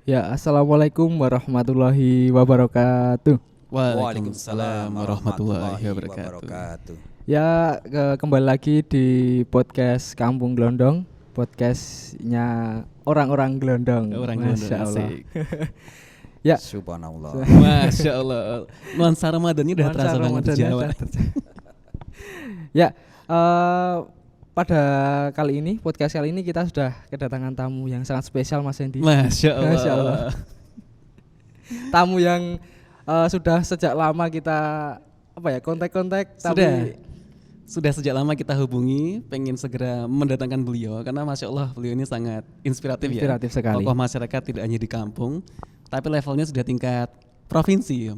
Ya, assalamualaikum warahmatullahi wabarakatuh. Waalaikumsalam warahmatullahi wabarakatuh. Ya, kembali lagi di podcast Kampung Glondong, podcastnya orang-orang Glondong. Orang Glondong, Masya Allah. asik. Ya, Subhanallah. Masya Allah. Nuansa Ramadannya udah nuansa terasa banget di Ramadannya Jawa. Ya, pada kali ini, podcast kali ini kita sudah kedatangan tamu yang sangat spesial, Mas Hendy. Masya Allah. Masya Allah. Tamu yang sudah sejak lama kita kontak-kontak, Sudah sejak lama kita hubungi, pengen segera mendatangkan beliau karena Masya Allah beliau ini sangat inspiratif Inspiratif ya. sekali. Tokoh masyarakat tidak hanya di kampung, tapi levelnya sudah tingkat provinsi,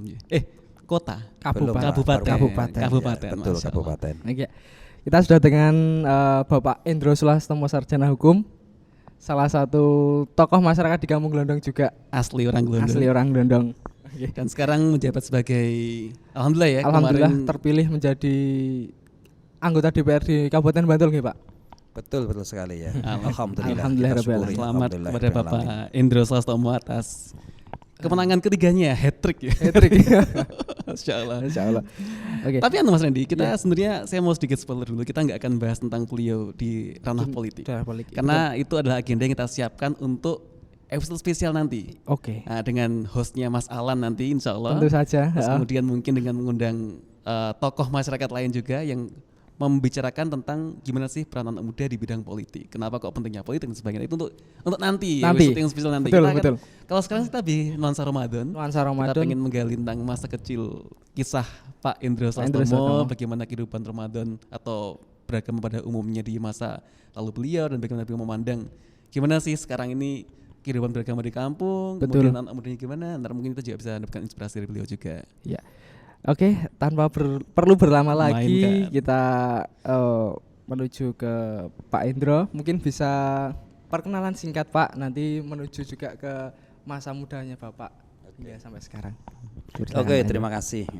kota, kabupaten. Ya, betul, Masya Allah. kabupaten. Oke. Kita sudah dengan Bapak Endro Sulastomo, sarjana hukum, salah satu tokoh masyarakat di Kampung Glondong juga, Asli orang Glondong. asli orang Glondong. Dan sekarang menjabat sebagai alhamdulillah ya. Alhamdulillah kemarin terpilih menjadi anggota DPR di Kabupaten Bantul nggih, Pak. Betul sekali ya. Alhamdulillah. Alhamdulillah Kita Rabbil syukuri. alamin. Selamat Alhamdulillah kepada Rabbil Bapak alamin. Endro Sulastomo atas kemenangan ketiganya, hat-trick ya. Hattrick. Masya Allah. Masya Allah. Oke. Tapi Mas Randy, kita sebenarnya saya mau sedikit spoiler dulu. Kita nggak akan bahas tentang beliau di ranah politik. Daerah politik. Karena itu adalah agenda yang kita siapkan untuk episode spesial nanti. Oke. Nah, dengan hostnya Mas Alan nanti insya Allah. Tentu saja. Terus kemudian mungkin dengan mengundang tokoh masyarakat lain juga yang membicarakan tentang gimana sih peranan anak muda di bidang politik. Kenapa kok pentingnya politik dan sebagainya. Itu untuk nanti. Episode yang spesial nanti. Betul, Kita betul. Kalau sekarang kita di nuansa Ramadan. Nuansa Kita Ramadan. pengen menggali tentang masa kecil kisah Pak Endro Endro Sulastomo, Sulastomo. bagaimana kehidupan Ramadan atau beragama pada umumnya di masa lalu beliau dan bagaimana beliau memandang gimana sih sekarang ini kehidupan beragama di kampung, Betul. kemudian anak mudanya gimana. Ntar mungkin kita juga bisa mendapatkan inspirasi dari beliau juga. Ya. Oke, tanpa perlu berlama lagi Mainkan. kita menuju ke Pak Endro. Mungkin bisa perkenalan singkat Pak, nanti menuju juga ke masa mudanya Bapak ya sampai sekarang. Oke, terima kasih.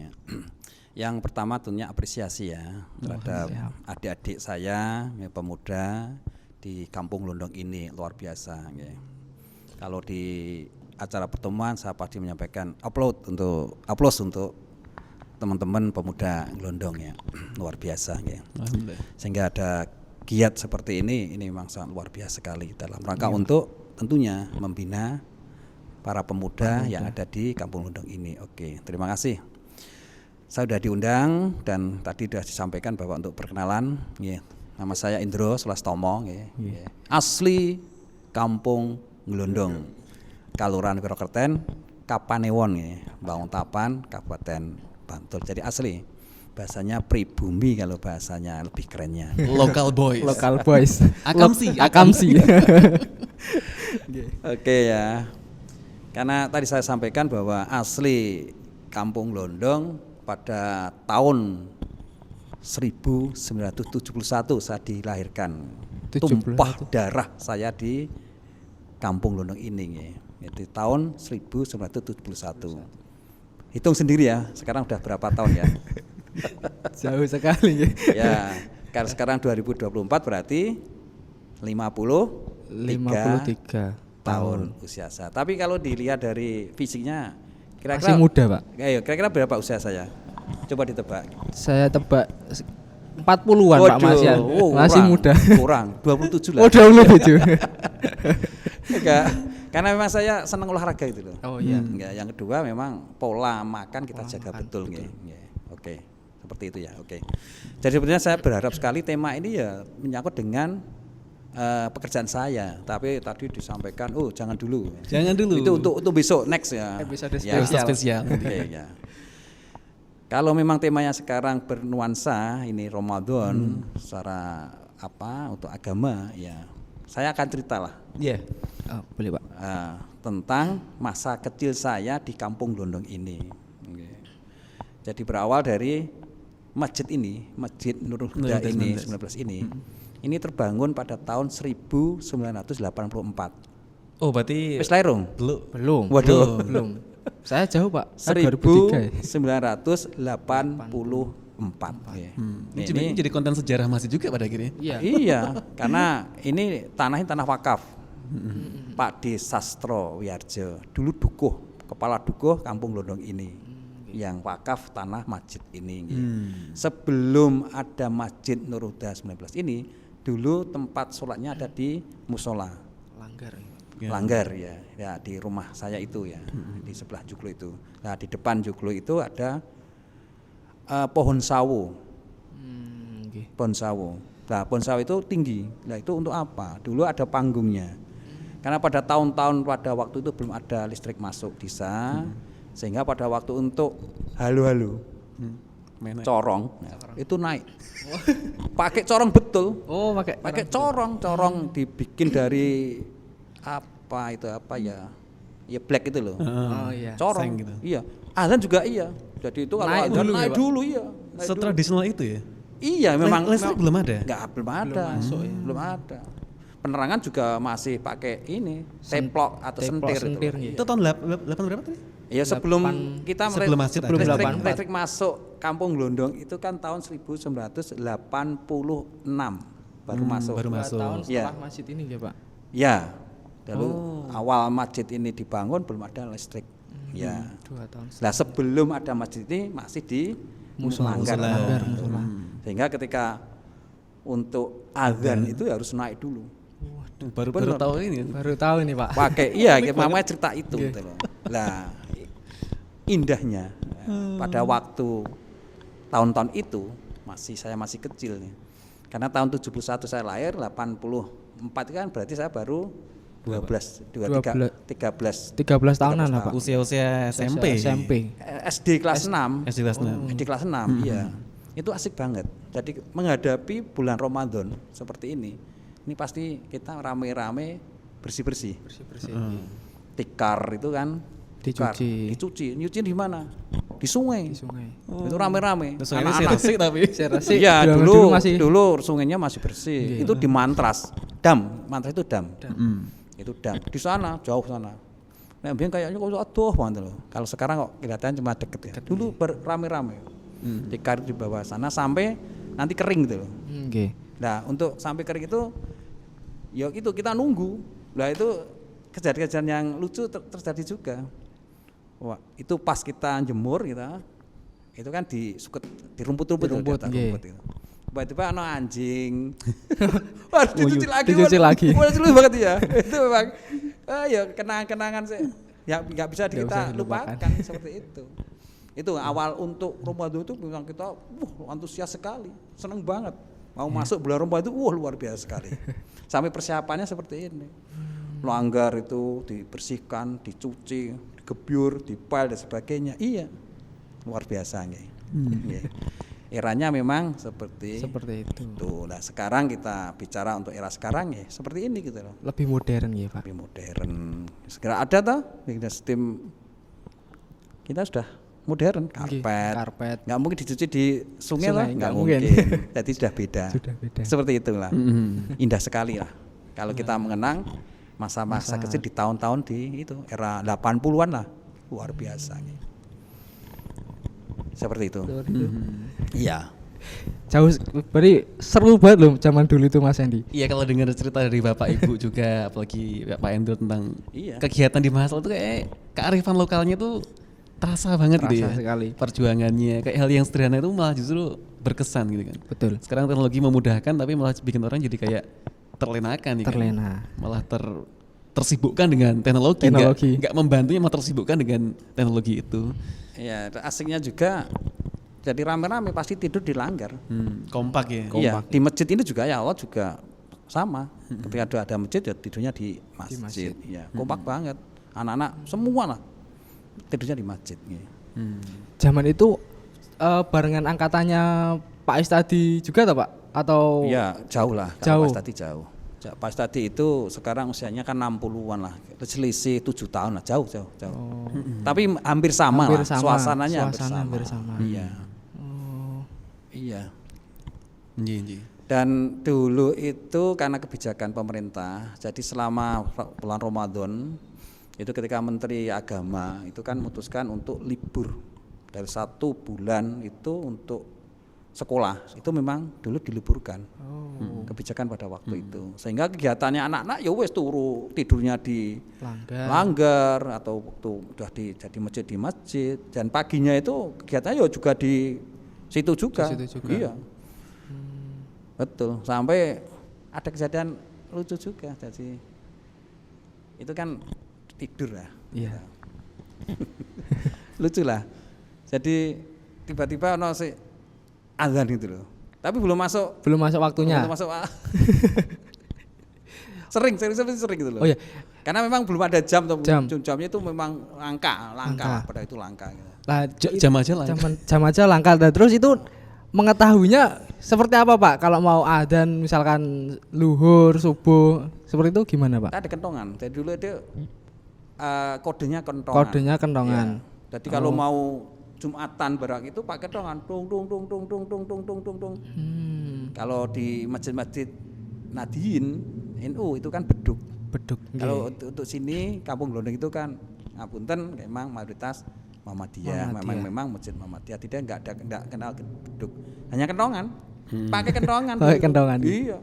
Yang pertama tentunya apresiasi ya terhadap siap. adik-adik saya, ya, pemuda di Kampung Glondong ini luar biasa. Ya. Kalau di acara pertemuan saya pasti menyampaikan aplaus untuk teman-teman pemuda Glondong ya, luar biasa ya. Alhamdulillah. Sehingga ada giat seperti ini memang sangat luar biasa sekali dalam rangka untuk tentunya membina para pemuda yang ada di Kampung Glondong ini. Oke, terima kasih. Saya sudah diundang dan tadi sudah disampaikan bahwa untuk perkenalan, ya, nama saya Endro Sulastomo, ya, ya. Asli Kampung Glondong, Kalurahan Wirokerten, Kapanewon, ya, Banguntapan, Kabupaten Bantul. Jadi asli. Bahasanya pribumi kalau bahasanya lebih kerennya. Local boys. Lokal boys. Akamsi. Oke ya. Karena tadi saya sampaikan bahwa asli Kampung Glondong pada tahun 1971 saya dilahirkan. 71. Tumpah darah saya di Kampung Glondong ini ya. Itu tahun 1971. Hitung sendiri ya, sekarang udah berapa tahun ya? Jauh sekali ya. Ya, karena sekarang 2024 berarti 53 tahun usia saya. Tapi kalau dilihat dari fisiknya kira-kira Masih muda, Pak. Ayo, kira-kira berapa usia saya? Coba ditebak. Saya tebak 40-an Pak Mas ya. Masih muda. Kurang, 27 lah. Oh, udah lebih. Enggak. Karena memang saya senang olahraga itu loh. Oh iya. Enggak, yang kedua memang pola makan kita jaga makan, betul nggih. Nggih. Oke. Seperti itu ya. Oke. Jadi sebenarnya saya berharap sekali tema ini ya menyangkut dengan pekerjaan saya. Tapi tadi disampaikan, oh jangan dulu. Jangan dulu. Itu untuk besok next ya. Episode Ya. spesial. Oke ya. Kalau memang temanya sekarang bernuansa ini Ramadan secara untuk agama ya. Saya akan ceritalah. Iya. Oh, boleh Pak. Tentang masa kecil saya di Kampung Glondong ini. Jadi berawal dari masjid ini, Masjid Nurul Huda ini 19 ini. Ini terbangun pada tahun 1984. Oh, berarti Wis lahir dong? Belum. Waduh. Belum. Saya jauh Pak. Saya 2003 ya. 1984. Ya. Ini jadi konten sejarah masih juga pada akhirnya. Iya. Iya, karena ini tanah wakaf. Pak D. Sastro Wiarjo, dulu dukuh, kepala dukuh Kampung Glondong ini, yang wakaf tanah masjid ini. Sebelum ada Masjid Nur Huda 19 ini, dulu tempat sholatnya ada di musola. Langgar. Langgar ya di rumah saya itu ya, di sebelah joglo itu. Nah di depan joglo itu ada pohon sawo. Pohon sawo. Nah pohon sawo itu tinggi. Nah itu untuk apa? Dulu ada panggungnya. Karena pada tahun-tahun pada waktu itu belum ada listrik masuk desa, sehingga pada waktu untuk halo-halo corong, itu naik. Pakai corong betul. Oh, pakai corong dibikin dari apa ya black itu loh. Oh iya. Corong Seng gitu. iya, azan juga iya. Jadi itu kalau Naik azan dulu ya, naik Pak? dulu iya. Naik dulu. Setradisional itu ya? Iya memang Listrik belum ada? belum ada. Belum ada. Penerangan juga masih pakai ini teplok atau Teplok, sentir, sentir, itu. iya. Itu tahun 8 berapa tadi? Ya sebelum kita sebelum masjid ada. listrik masuk Kampung Glondong itu kan tahun 1986 baru masuk. Baru 2 masuk. tahun Iya. setelah masjid ini ya Pak. Ya, dulu awal masjid ini dibangun belum ada listrik. Ya. 2 tahun. Nah sebelum ada masjid ini masih di Musola. Langgar. Musola. Sehingga ketika untuk azan itu harus naik dulu. Baru Bener. tahu ini. Baru tahu ini Pak. Pakai iya, mamanya cerita itu. Gitu loh. Lah indahnya pada waktu tahun-tahun itu saya masih kecil nih. Karena tahun 71 saya lahir, 84 kan berarti saya baru 13 tahunan lah Pak. Usia-usia SMP. SMP. SD kelas 6. SD kelas 6. SD kelas 6, iya. Itu asik banget. Jadi menghadapi bulan Ramadan seperti ini pasti kita rame-rame bersih-bersih. Bersih-bersih. Tikar itu kan dicuci. Nyuci di mana? Di sungai. Di sungai. Itu rame-rame. Sungainya serasi tapi. Serasi. Iya, masih dulu sungainya masih bersih. Itu di Mantras. Mantras itu dam. Itu dam. Di sana, jauh sana. Nah, biar kayaknya kok aduh banget loh. Kalau sekarang kok kelihatan cuma deket ya. Dulu rame-rame. Tikar di bawah sana sampai nanti kering gitu loh. Nggih. Nah, untuk sampai kering itu ya itu kita nunggu. Nah, itu kejadian yang lucu terjadi juga. Wah, itu pas kita jemur kita, itu kan di rumput-rumput itu. Tiba-tiba ada anjing. Wah, dicuci lagi. Wah, lucu banget ya. Itu memang ya kenangan-kenangan sih. Ya nggak bisa kita lupakan seperti itu. Itu awal untuk Ramadan itu memang kita antusias sekali, senang banget. Mau masuk bulan Ramadan itu luar biasa sekali. Sampai persiapannya seperti ini. Langgar itu dibersihkan, dicuci, digebyur, dipel dan sebagainya. Iya. Luar biasa nih. Eranya memang seperti itu. Tuh, nah sekarang kita bicara untuk era sekarang ya seperti ini gitu loh. Lebih modern ya Pak. Lebih modern. Segera ada toh sistem kita sudah modern, karpet. Nggak mungkin dicuci di sungai lah, nggak mungkin. Jadi sudah beda. Seperti itulah. Indah sekali lah. Kalau kita mengenang masa-masa kecil di tahun-tahun di itu era 80-an lah, luar biasa. Seperti itu. Iya. Jauh, berarti seru banget loh zaman dulu itu Mas Andi. Iya, kalau dengar cerita dari Bapak Ibu juga, apalagi Pak Endro tentang kegiatan di Masal itu kayak kearifan lokalnya tuh terasa banget gitu ya. Sekali. Perjuangannya kayak hal yang sederhana itu malah justru berkesan gitu kan. Betul. Sekarang teknologi memudahkan tapi malah bikin orang jadi kayak terlenakan gitu. Kan? Malah tersibukkan dengan teknologi. Enggak membantunya, malah tersibukkan dengan teknologi itu. Iya, asiknya juga jadi rame-rame pasti tidur di langgar. Kompak ya. Iya, di masjid ini juga ya Allah juga sama. Ketika ada masjid ya tidurnya di masjid. Iya, kompak banget. Anak-anak semua lah tidurnya di masjid. Zaman itu barengan angkatannya Pak Istadi juga tak Pak? Atau ya jauh lah. Jauh. Pak Istadi jauh. Pak Istadi itu sekarang usianya kan 60-an lah. Selisih 7 tahun lah, jauh. Tapi hampir sama lah. Suasananya hampir sama. Iya. Iya. Dan dulu itu karena kebijakan pemerintah, jadi selama bulan Ramadan itu ketika Menteri Agama itu kan memutuskan untuk libur dari 1 bulan itu untuk sekolah, itu memang dulu diliburkan. kebijakan pada waktu itu. Sehingga kegiatannya anak-anak ya wes turu tidurnya di Langgar. langgar atau waktu udah jadi masjid di masjid, dan paginya itu kegiatannya ya juga di situ juga. Di situ juga. Iya. Betul. Sampai ada kejadian lucu juga. Jadi itu kan tidur lah. Iya. Lucu lah. Jadi tiba-tiba ono si azan gitu loh. Tapi belum masuk waktunya. belum masuk. sering gitu loh. Oh iya. Karena memang belum ada jam tuh. Jam. Jamnya itu memang langka Langka. pada itu langka gitu. Lah Jam aja lah. Jam aja langka. Dan terus itu mengetahuinya seperti apa Pak? Kalau mau adzan misalkan luhur, subuh, seperti itu gimana Pak? Ada kentongan. Jadi dulu itu kodenya kentongan. Kodenya kentongan. Ya. Jadi kalau mau Jumatan barang itu pakai kentongan, tung. Kalau di masjid-masjid Nadiyin NU itu kan beduk. Beduk. Kalau untuk sini Kampung Glondong itu kan ngapunten memang mayoritas Muhammadiyah. Memang masjid Muhammadiyah, tidak enggak kenal beduk. Hanya kentongan. Pakai kentongan. Pakai kentongan. Iya.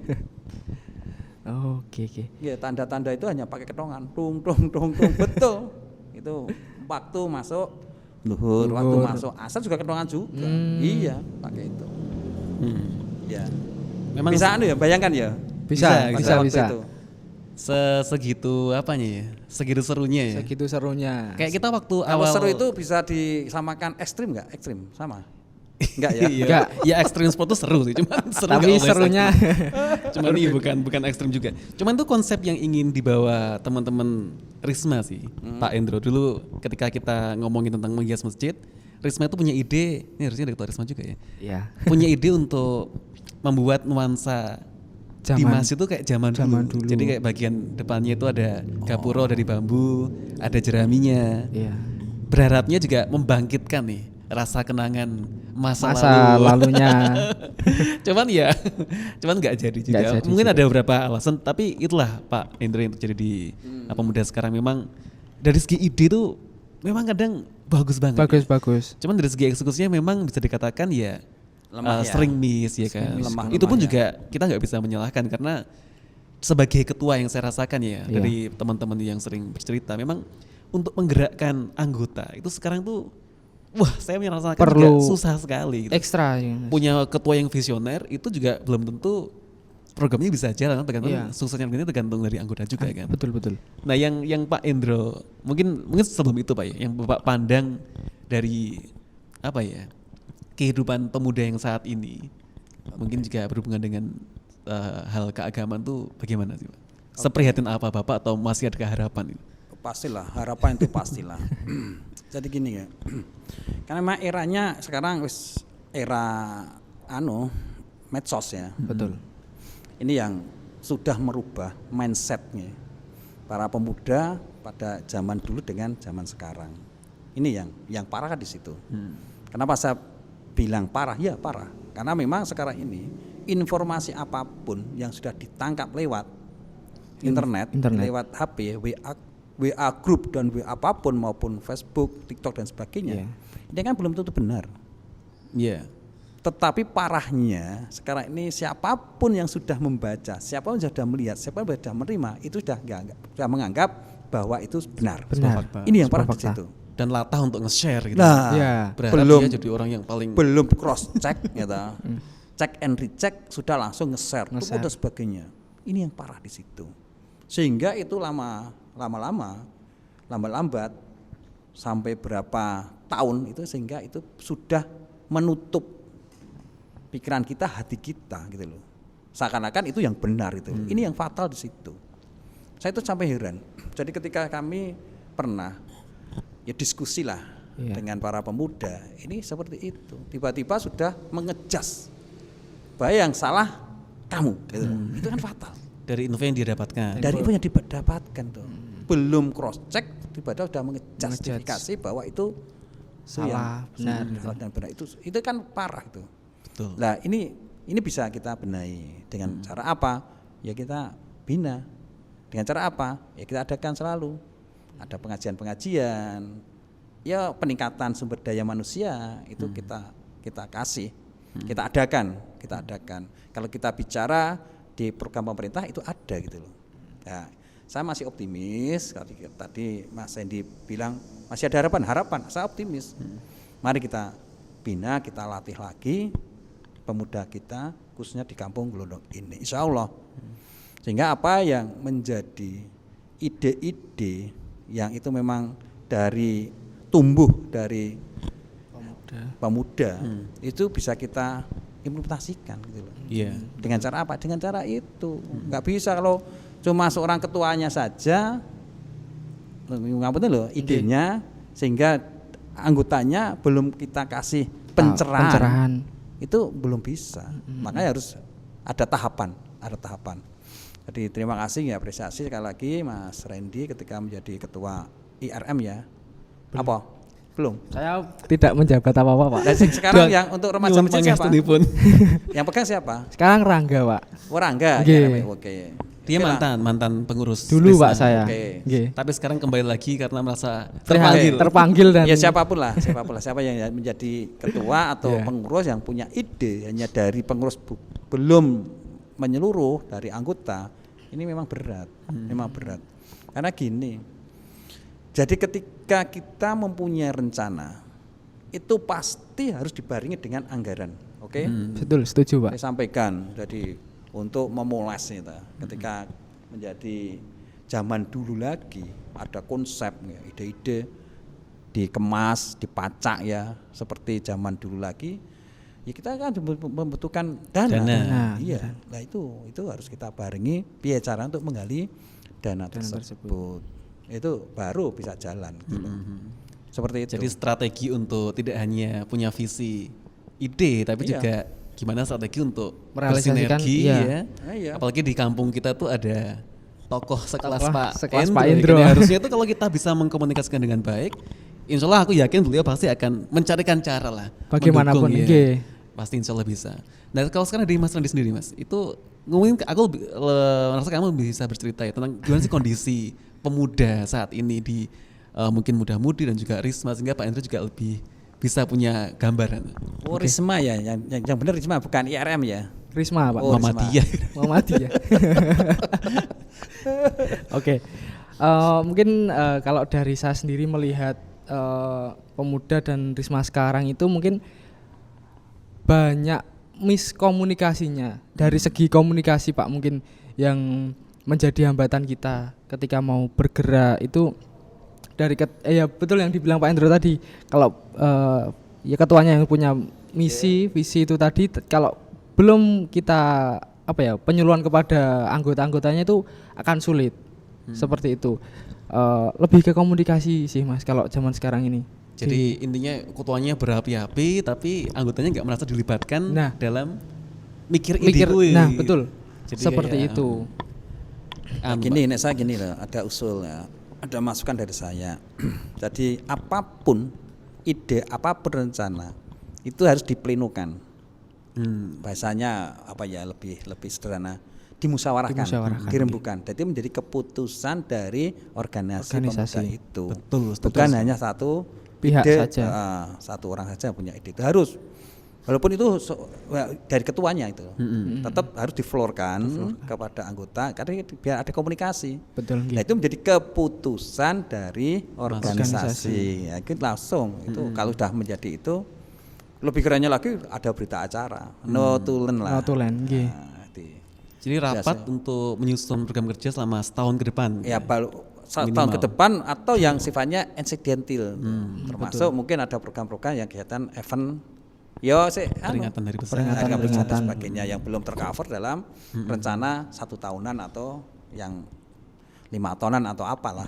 Oke. Ya, tanda-tanda itu hanya pakai kentongan. Tung. Betul. Itu waktu masuk luhur, waktu masuk asar juga kentongan juga. Iya, pakai itu. Ya. Memang Bisa ya, bayangkan ya. Bisa. Pada waktu itu. segitu apanya ya? Segitu serunya ya. Segitu serunya. Kayak kita waktu Kalau awal seru itu bisa disamakan ekstrim nggak? Ekstrim sama? Enggak ya? Iya. Enggak. Ya ekstrim sport tuh seru sih, cuman seru Tapi nggak always serunya ekstrim. Cuman ini bukan ekstrim juga. Cuman tuh konsep yang ingin dibawa teman-teman Risma sih, Pak Endro. Dulu ketika kita ngomongin tentang menghias masjid, Risma itu punya ide, ini harusnya dari Ketua Risma juga ya. Iya. Punya ide untuk membuat nuansa di masjid itu kayak zaman dulu. Jadi kayak bagian depannya itu ada gapuro dari bambu, ada jeraminya. Iya. Berharapnya juga membangkitkan nih rasa kenangan masa lalunya. cuman nggak jadi juga. Nggak jadi Mungkin juga. ada beberapa alasan, tapi itulah Pak Endro yang terjadi di pemuda sekarang. Memang dari segi ide tuh memang kadang bagus banget. Bagus. Cuman dari segi eksekusinya memang bisa dikatakan ya Lemah ya. sering miss ya kan. Lemah Itu pun ya. juga kita nggak bisa menyalahkan, karena sebagai ketua yang saya rasakan ya Iya. dari teman-teman yang sering bercerita, memang untuk menggerakkan anggota itu sekarang tuh wah, saya merasakan Perlu juga susah sekali gitu. Ekstra ya. Punya ketua yang visioner itu juga belum tentu programnya bisa jalan, tergantung Iya. suksesnya ini tergantung dari anggota juga kan. Betul. Nah, yang Pak Endro mungkin sebelum itu Pak ya, yang Bapak pandang dari apa ya, kehidupan pemuda yang saat ini, mungkin juga berhubungan dengan hal keagamaan tuh bagaimana sih Pak? Seprihatin apa Bapak, atau masih ada harapan? Pastilah, harapan itu pastilah. Jadi gini ya. Karena memang eranya sekarang wis era medsos ya. Betul. Ini yang sudah merubah mindsetnya para pemuda pada zaman dulu dengan zaman sekarang. Ini yang parah kan di situ. Kenapa saya bilang parah? Ya parah. Karena memang sekarang ini informasi apapun yang sudah ditangkap lewat internet, lewat HP, WA grup dan WA apapun maupun Facebook, TikTok dan sebagainya. Ini kan belum tentu benar. Iya. Tetapi parahnya sekarang ini siapapun yang sudah membaca, siapapun yang sudah melihat, siapapun yang sudah menerima, itu sudah menganggap bahwa itu benar. Ini yang parah di situ. Dan latah untuk nge-share gitu. Nah, berharap belum dia jadi orang yang paling belum cross check gitu. Check and recheck sudah langsung nge-share dan sebagainya. Ini yang parah di situ. Sehingga itu lambat sampai berapa tahun itu, sehingga itu sudah menutup pikiran kita, hati kita gitu loh. Seakan-akan itu yang benar itu. Ini yang fatal di situ. Saya itu sampai heran. Jadi ketika kami pernah ya diskusi lah dengan para pemuda, ini seperti itu. Tiba-tiba sudah mengejas bahwa yang salah kamu gitu. Itu kan fatal. dari info yang dia dapatkan. Dari info yang didapatkan tuh. Belum cross check, tiba-tiba sudah mengejustifikasi bahwa itu salah, benar. Salah dan benar itu kan parah itu. Betul. Nah, ini bisa kita benahi dengan cara apa? Ya kita bina. Dengan cara apa? Ya kita adakan selalu. Ada pengajian-pengajian. Ya peningkatan sumber daya manusia itu kita kasih. Kita adakan. Kalau kita bicara di program pemerintah itu ada gitu loh. Nah, saya masih optimis. Tadi Mas Hendy bilang masih ada harapan. Saya optimis. Mari kita bina, kita latih lagi pemuda kita khususnya di Kampung Glodok ini. Insya Allah. Sehingga apa yang menjadi ide-ide yang itu memang tumbuh dari pemuda itu bisa kita implementasikan gitu loh. Iya. Dengan cara apa? Dengan cara itu. Nggak bisa kalau cuma seorang ketuanya saja ngapain loh idenya sehingga anggotanya belum kita kasih pencerahan. Itu belum bisa. Makanya harus ada tahapan. Jadi terima kasih ya, apresiasi sekali lagi Mas Randy ketika menjadi ketua IRM ya. Apa? Belum. Saya tidak menjabat apa-apa, Pak. Dan sekarang yang untuk remaja masjid siapa? Yang pegang siapa? Sekarang Rangga, Pak. Oh, Rangga. Oke. Oke. Dia mantan pengurus Dulu Risma. Pak saya. Oke. Nggih. Tapi sekarang kembali lagi karena merasa Terpanggil dan Ya siapa yang menjadi ketua atau Yeah. pengurus yang punya ide hanya dari pengurus belum menyeluruh dari anggota, ini memang berat. Memang berat. Karena gini. Jadi ketika kita mempunyai rencana, itu pasti harus dibarengi dengan anggaran. Oke? Betul, setuju, Pak. Saya sampaikan jadi untuk memulas itu ketika menjadi zaman dulu lagi ada konsep ya, ide-ide dikemas, dipacak ya seperti zaman dulu lagi. Ya kita kan membutuhkan dana. Iya. Nah itu harus kita barengi biaya cara untuk menggali dana tersebut. Itu baru bisa jalan gitu loh. Seperti itu. Jadi strategi untuk tidak hanya punya visi ide tapi juga gimana strategi untuk Merealisasikan, bersinergi iya. ya. Apalagi di kampung kita tuh ada tokoh sekelas sekelas Pak Pak Endro. Endro. Jadi harusnya tuh kalau kita bisa mengkomunikasikan dengan baik, insya Allah aku yakin beliau pasti akan mencarikan cara lah. Bagaimanapun, mendukung, nggih. Pasti insya Allah bisa. Nah kalau sekarang dari Mas Randy sendiri Mas, itu ngomongin aku merasa kamu bisa bercerita ya tentang gimana sih kondisi pemuda saat ini di mungkin muda-mudi dan juga Risma sehingga Pak Endro juga lebih bisa punya gambaran. Oh Risma ya, yang benar Risma bukan IRM ya. Risma, Pak. Oh, Muhammadiyah. Muhammadiyah. Oke. Mungkin kalau dari saya sendiri melihat pemuda dan Risma sekarang itu mungkin banyak miskomunikasinya dari segi komunikasi, Pak, mungkin yang menjadi hambatan kita ketika mau bergerak itu dari ya betul yang dibilang Pak Endro tadi, kalau ya ketuanya yang punya misi visi itu tadi, kalau belum kita penyuluhan kepada anggota-anggotanya itu akan sulit. Seperti itu. Lebih ke komunikasi sih Mas kalau zaman sekarang ini. Jadi intinya ketuanya berapi-api tapi anggotanya nggak merasa dilibatkan dalam mikir ide gue. Nah betul. Jadi seperti itu. Gini loh, ada usul ya, ada masukan dari saya. Jadi apapun ide, apapun rencana itu harus diplenukan. Bahasanya lebih sederhana, dimusyawarahkan. Dirembukan. Jadi menjadi keputusan dari organisasi pemuda itu. Betul. Bukan hanya satu pihak ide, saja. Satu orang saja punya ide. Itu harus, walaupun itu dari ketuanya itu, tetap harus diflorkan kepada anggota karena biar ada komunikasi. Betul. Nah itu menjadi keputusan dari organisasi. Ya, itu langsung itu kalau sudah menjadi itu, lebih kerennya lagi ada berita acara, no to learn lah. No to learn, nggih. Jadi rapat untuk menyusun program kerja selama setahun ke depan. Ya setahun ke depan atau yang sifatnya insidental, termasuk mungkin ada program-program yang kegiatan event. Peringatan hari besar, peringatan dan sebagainya yang belum tercover dalam rencana 1 tahunan atau yang 5 tahunan atau apalah.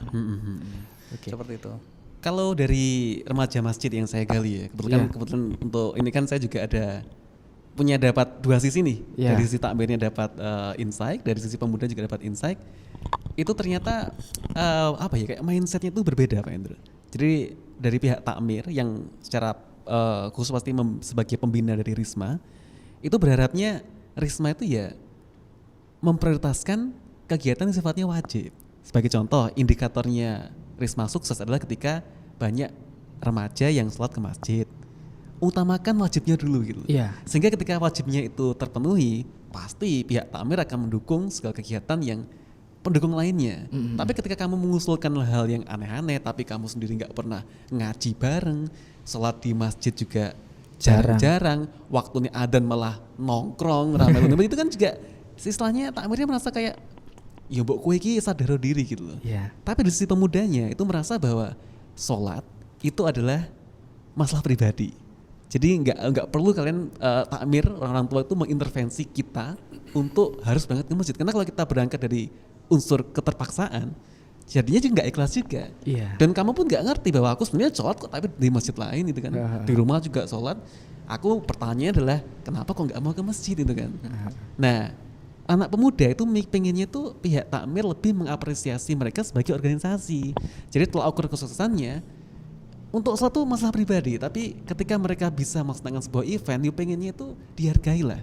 Seperti itu. Kalau dari remaja masjid yang saya gali ya, kebetulan untuk ini kan saya juga dapat dua sisi nih. Dari sisi takmirnya dapat insight, dari sisi pemuda juga dapat insight. Itu ternyata kayak mindsetnya itu berbeda Pak Endro. Jadi dari pihak takmir yang secara khusus pasti sebagai pembina dari Risma, itu berharapnya Risma itu ya memprioritaskan kegiatan yang sifatnya wajib. Sebagai contoh, indikatornya Risma sukses adalah ketika banyak remaja yang sholat ke masjid. utamakan wajibnya dulu gitu. Iya. Sehingga ketika wajibnya itu terpenuhi, pasti pihak takmir akan mendukung segala kegiatan yang pendukung lainnya. Tapi ketika kamu mengusulkan hal yang aneh-aneh, tapi kamu sendiri nggak pernah ngaji bareng, sholat di masjid juga jarang-jarang, waktunya adzan malah nongkrong ramai-ramai itu kan juga istilahnya takmirnya merasa kayak ya mbok kowe iki sadar diri gitu loh. Iya. Tapi di sisi pemudanya itu merasa bahwa sholat itu adalah masalah pribadi. Jadi nggak perlu kalian takmir orang tua itu mengintervensi kita untuk harus berangkat ke masjid. Karena kalau kita berangkat dari unsur keterpaksaan, jadinya juga nggak ikhlas juga. Iya. Dan kamu pun nggak ngerti bahwa aku sebenarnya sholat kok tapi di masjid lain gitu kan. Di rumah juga sholat. Aku pertanyaannya adalah kenapa kok nggak mau ke masjid itu kan. Nah, anak pemuda itu pengennya tuh pihak takmir lebih mengapresiasi mereka sebagai organisasi. Jadi tolak ukur kesuksesannya untuk suatu masalah pribadi, tapi ketika mereka bisa melaksanakan sebuah event, dia pengennya itu dihargai lah.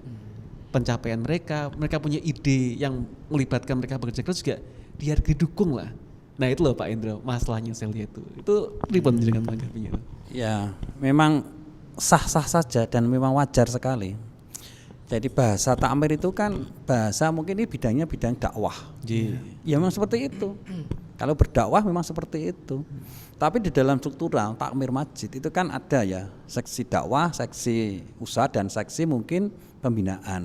Pencapaian mereka punya ide yang melibatkan mereka bekerja keras juga dihargai, dukung lah. Nah itu loh Pak Indro, masalahnya saya lihat itu ribet dengan menanggapinya. Ya, memang sah-sah saja dan memang wajar sekali. Jadi bahasa takmir itu kan bahasa mungkin ini bidangnya bidang dakwah. Ya memang seperti itu. Kalau berdakwah memang seperti itu. Tapi di dalam struktural takmir masjid itu kan ada ya seksi dakwah, seksi usaha dan seksi mungkin pembinaan.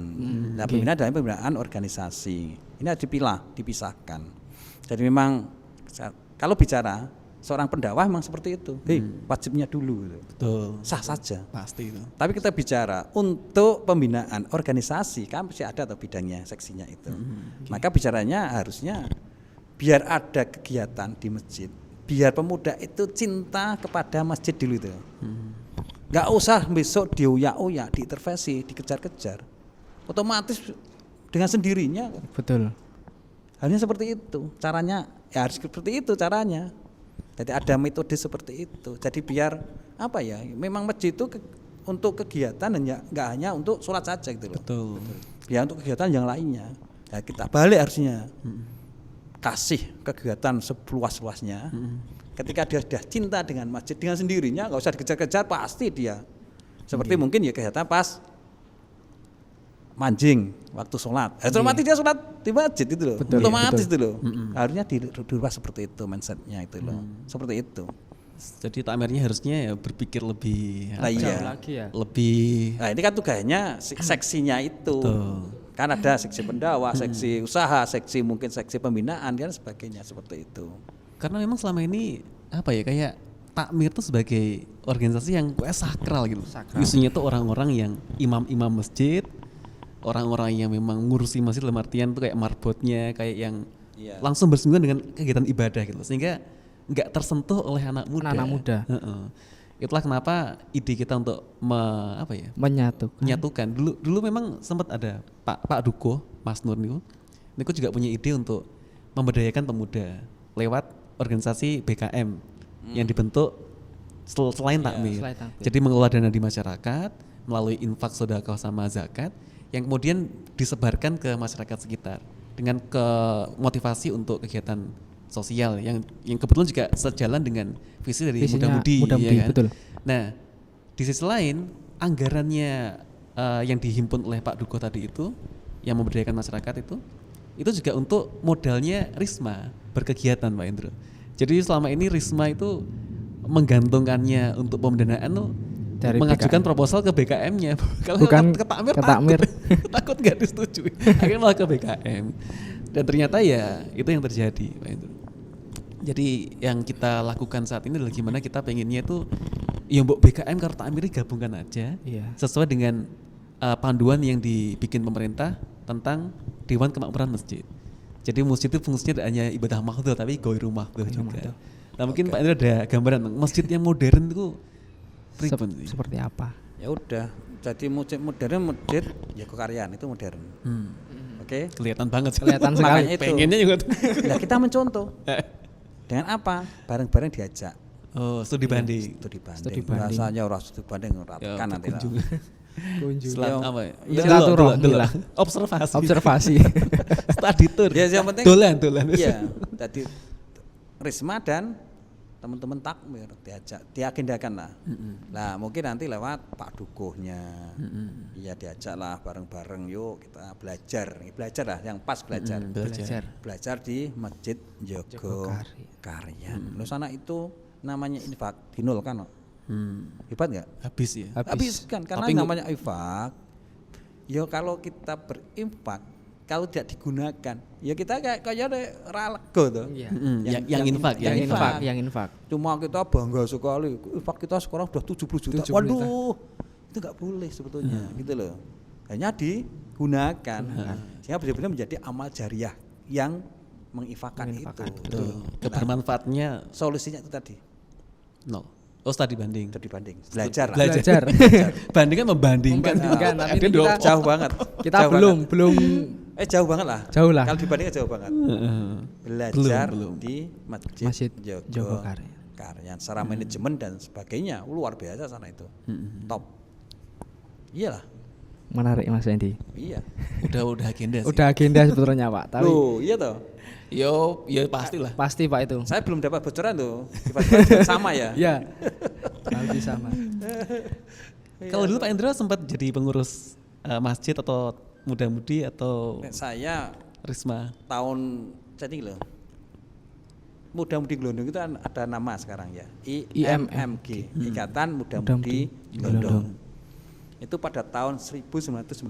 Nah, pembinaan dan pembinaan organisasi. Ini harus dipisahkan. Jadi memang kalau bicara seorang pendakwah memang seperti itu. Wajibnya dulu gitu. Betul. Sah saja. Pasti itu. Tapi kita bicara untuk pembinaan organisasi kan pasti ada atau bidangnya, seksinya itu. Maka bicaranya harusnya biar ada kegiatan di masjid, biar pemuda itu cinta kepada masjid dulu itu. Nggak usah besok diuyak-uyak, diintervensi, dikejar-kejar. Otomatis dengan sendirinya. Betul. Hanya seperti itu. Caranya ya harus seperti itu caranya. Jadi ada metode seperti itu. Jadi biar apa ya? Memang masjid itu untuk kegiatan dan nggak hanya untuk sholat saja gitu loh. Betul. Ya untuk kegiatan yang lainnya. Ya kita balik harusnya. Kasih kegiatan seluas-luasnya. Ketika dia sudah cinta dengan masjid dengan sendirinya, nggak usah dikejar-kejar, pasti dia. Seperti mungkin ya kegiatan pas mancing waktu sholat. Otomatis dia sholat di masjid itu loh. Betul, otomatis betul. itu loh. Harusnya dirubah seperti itu mindsetnya itu loh. Seperti itu. Jadi takmirnya harusnya ya berpikir lebih Nah, iya. Jauh lagi ya. lebih Nah ini kan tugasnya seksinya itu. Betul. Kan ada seksi pendakwah, seksi usaha, seksi mungkin seksi pembinaan dan sebagainya seperti itu. karena memang selama ini apa ya kayak takmir tuh sebagai organisasi yang kayak sakral gitu. Isinya tuh orang-orang yang imam-imam masjid, orang-orang yang memang ngurusi masjid dalam artian tuh kayak marbotnya, kayak yang langsung bersinggungan dengan kegiatan ibadah gitu. Sehingga nggak tersentuh oleh anak muda. Anak muda. Itulah kenapa ide kita untuk menyatukan. Dulu memang sempat ada Pak Duko, Mas Nur niku juga punya ide untuk memberdayakan pemuda lewat organisasi BKM yang dibentuk selain takmir. Jadi mengelola dana di masyarakat melalui infak, sedekah sama zakat yang kemudian disebarkan ke masyarakat sekitar dengan motivasi untuk kegiatan sosial yang kebetulan juga sejalan dengan visi dari muda-mudi ya kan? Betul. Nah, di sisi lain anggarannya yang dihimpun oleh Pak Duko tadi itu yang memberdayakan masyarakat itu juga untuk modalnya Risma berkegiatan Pak Indro. Jadi selama ini Risma itu menggantungkannya untuk pendanaan tuh dari mengajukan BKM. proposal ke BKM-nya. Kalau Bukan ke takmir ke takmir. takut nggak disetujui. Akhirnya malah ke BKM. Dan ternyata ya itu yang terjadi Pak Indro. Jadi yang kita lakukan saat ini adalah gimana kita pengennya itu ya mbok BKM karo takmir gabungkan aja. Iya. Sesuai dengan panduan yang dibikin pemerintah tentang Dewan Kemakmuran Masjid. Jadi masjid itu fungsinya tidak hanya ibadah mahdhur tapi goiru mahdhur juga. Nah mungkin Pak Indra ada gambaran masjid yang modern itu seperti apa? Ya udah, jadi modern masjid ya kekaryaan itu modern. Oke. Kelihatan banget sih. Kelihatan sekali. Makanya itu. Pengennya juga. Nah kita mencontoh. Dengan apa? Bareng-bareng diajak. Oh, studi banding. Studi Studi banding. banding. Rasanya orang studi banding ratakan nanti lah. Kunjung. Selat apa ya? Silaturahmi lah. Observasi. Study tour. Ya yang penting. Dolan. Iya. Tadi Risma dan teman-teman takmir diajak, diagendakan lah. Lah mungkin nanti lewat Pak Dukuhnya, ya diajak lah bareng-bareng, yuk kita belajar lah, yang pas belajar, belajar di Masjid Jogokarian. Lalu sana itu namanya infak dinulkan, hebat nggak? Habis ya. Habis kan, karena Tapi namanya infak. Ya kalau kita berinfak, kalau tidak digunakan, ya kita kayak ralego tuh. Iya. Yang infak. Cuma kita bangga sekali, infak kita sekarang udah 70 juta. 70 Waduh, itu nggak boleh sebetulnya, gitu loh. Hanya digunakan, sehingga benar-benar menjadi amal jariah yang menginfakkan itu. Betul. Kebermanfaatnya Solusinya itu tadi, nol. Oh, tadi banding. itu dibanding, belajar. Belajar. Banding kan membandingkan. Tapi Itu kita jauh banget. kita Jauh belum jauh banget lah. Jauh lah. Kalau dibandingkan jauh banget. Belajar Belum. di Masjid Masjid Jogokarian. secara manajemen dan sebagainya luar biasa sana itu. Top. Iyalah. Menarik Mas Endi. Iya. Udah agenda sih. Udah agenda sebetulnya Pak. Tapi Loh, iya toh. Yo pastilah. pasti Pak itu. Saya belum dapat bocoran tuh. Tiba-tiba sama ya. Iya. Nanti sama. Kalau dulu Pak Indra sempat jadi pengurus masjid atau muda-mudi atau Saya Risma? tahun jadi loh. Muda-mudi Glondong itu ada nama sekarang ya. IMMG, Ikatan Muda-mudi Glondong. Itu pada tahun 1991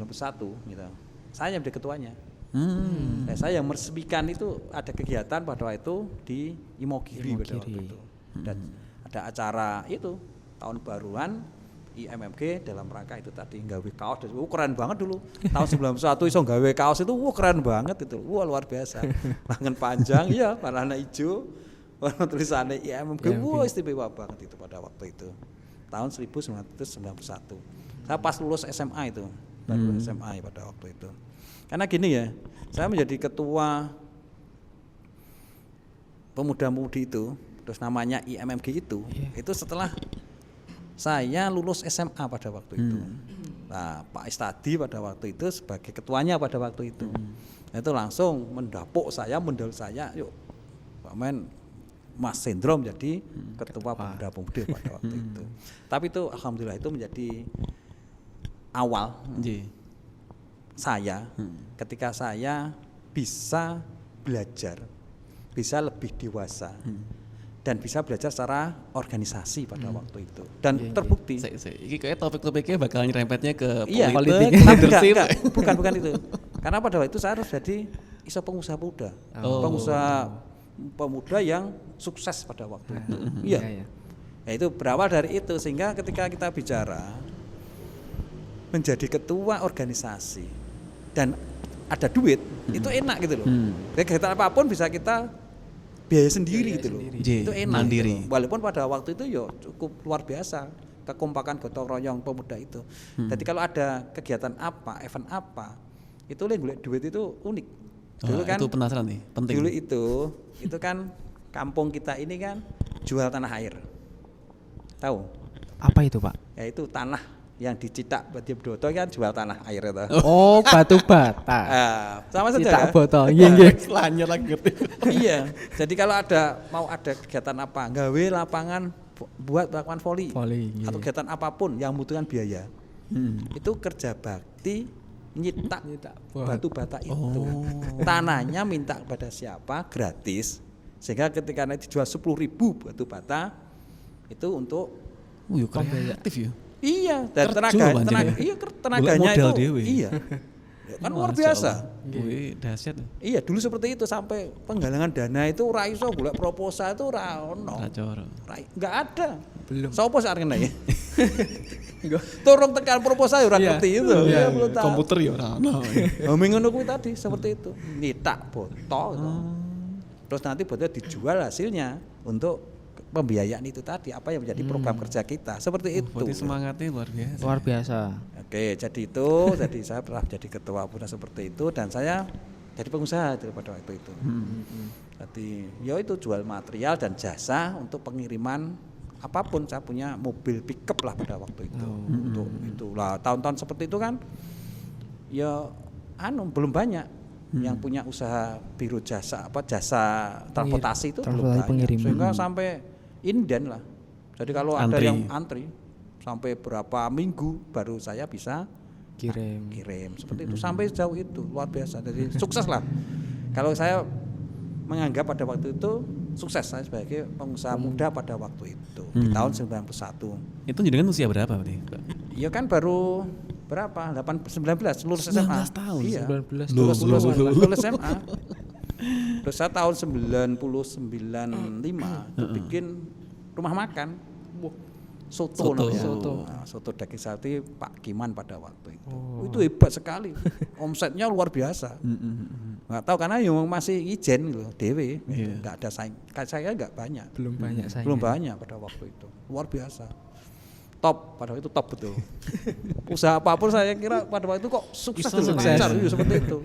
gitu. Saya yang menjadi ketuanya. Nah, saya yang meresmikan itu ada kegiatan pada waktu itu di Imogiri pada waktu itu. Dan ada acara itu tahun baruan IMMG dalam rangka itu tadi nggawe kaos. Keren banget dulu. Tahun 91 iso nggawe kaos itu keren banget itu. Luar biasa. Lengan panjang ya, warna hijau. Warna tulisannya IMMG. Istimewa banget itu pada waktu itu. Tahun 1991. Saya pas lulus SMA itu. Baru SMA pada waktu itu. Karena gini ya, saya menjadi ketua pemuda-mudi itu, terus namanya IMMG itu setelah saya lulus SMA pada waktu itu. Nah, Pak Istadi pada waktu itu sebagai ketuanya pada waktu itu. Itu langsung mendapuk saya, mendal saya, yuk Pak Men, Mas Sendro menjadi ketua pemuda-pemudi pada waktu itu. Tapi itu alhamdulillah itu menjadi awal saya ketika saya bisa belajar, bisa lebih dewasa dan bisa belajar secara organisasi pada waktu itu dan terbukti. Ini kayak topik-topiknya bakal nyerempetnya ke politik, leadership. bukan itu. Karena pada waktu itu saya harus jadi pengusaha muda, pengusaha pemuda yang sukses pada waktu itu. Iya. Ya, itu berawal dari itu sehingga ketika kita bicara menjadi ketua organisasi dan ada duit itu enak gitu loh. Kegiatan apapun bisa kita biaya sendiri gitu loh. Itu enak. Mandiri. Gitu loh. Walaupun pada waktu itu ya cukup luar biasa kekompakan gotong royong pemuda itu. Jadi kalau ada kegiatan apa, event apa, itu golek duit itu unik. Dulu kan itu penasaran nih, penting. Dulu itu kan kampung kita ini kan jual tanah air. Tahu? Apa itu Pak? Ya itu tanah yang dicitak Badi Broto kan jual tanah air itu. Oh, batu bata. Sama saja Citak kan? botol. Nggih. Selanjut lagi ngerti. Iya. Jadi kalau mau ada kegiatan apa, gawe lapangan buat lapangan voli atau kegiatan apapun yang membutuhkan biaya. Itu kerja bakti nyitak batu bata itu. Tanahnya minta kepada siapa? Gratis. Sehingga ketika nanti dijual 10.000 batu bata itu untuk kreatif ya. Iya, dan tenaganya itu dewe. Iya. Kan luar biasa. Wih, dahsyat. Iya, dulu seperti itu sampai penggalangan dana itu ora iso golek proposal itu ora ono. Enggak ada. Belum. Sopo sak arep ya? Turung tekan proposal ora ngerti itu. Ya belum tahu. Komputer ya ora ono. Ngono kuwi tadi seperti itu. Nitak botol gitu. Terus nanti botol dijual hasilnya untuk pembiayaan itu tadi apa yang menjadi program kerja kita seperti itu. Berarti semangatnya luar biasa. Luar biasa. Oke, jadi itu jadi saya pernah jadi ketua pemuda seperti itu dan saya jadi pengusaha pada waktu itu. Jadi ya itu jual material dan jasa untuk pengiriman apapun. Saya punya mobil pickup lah pada waktu itu. Untuk itulah tahun-tahun seperti itu kan ya belum banyak yang punya usaha biro jasa jasa transportasi itu belum banyak. Sehingga sampai inden lah. Jadi kalau ada Antri. yang antri sampai berapa minggu baru saya bisa kirim seperti itu, sampai sejauh itu, luar biasa. Jadi sukses lah. Kalau saya menganggap pada waktu itu sukses saya sebagai pengusaha muda pada waktu itu di tahun 91. Itu jenengan usia berapa berarti, Pak? Iya kan baru berapa? 19 lulus 19 SMA. tahun. Iya. 19 Lulus SMA. Terus saya tahun 95 itu bikin rumah makan. Soto namanya. Nah, soto daging sapi Pak Kiman pada waktu itu. Itu hebat sekali. Omsetnya luar biasa. Nggak tahu karena yang masih ijen gitu, dewe, nggak ada saing. Saya nggak banyak. Belum banyak saingan. Belum banyak pada waktu itu. Luar biasa. Top, pada waktu itu top betul. Usaha apapun saya kira pada waktu itu kok sukses, Sukses. lancar, iya, seperti itu.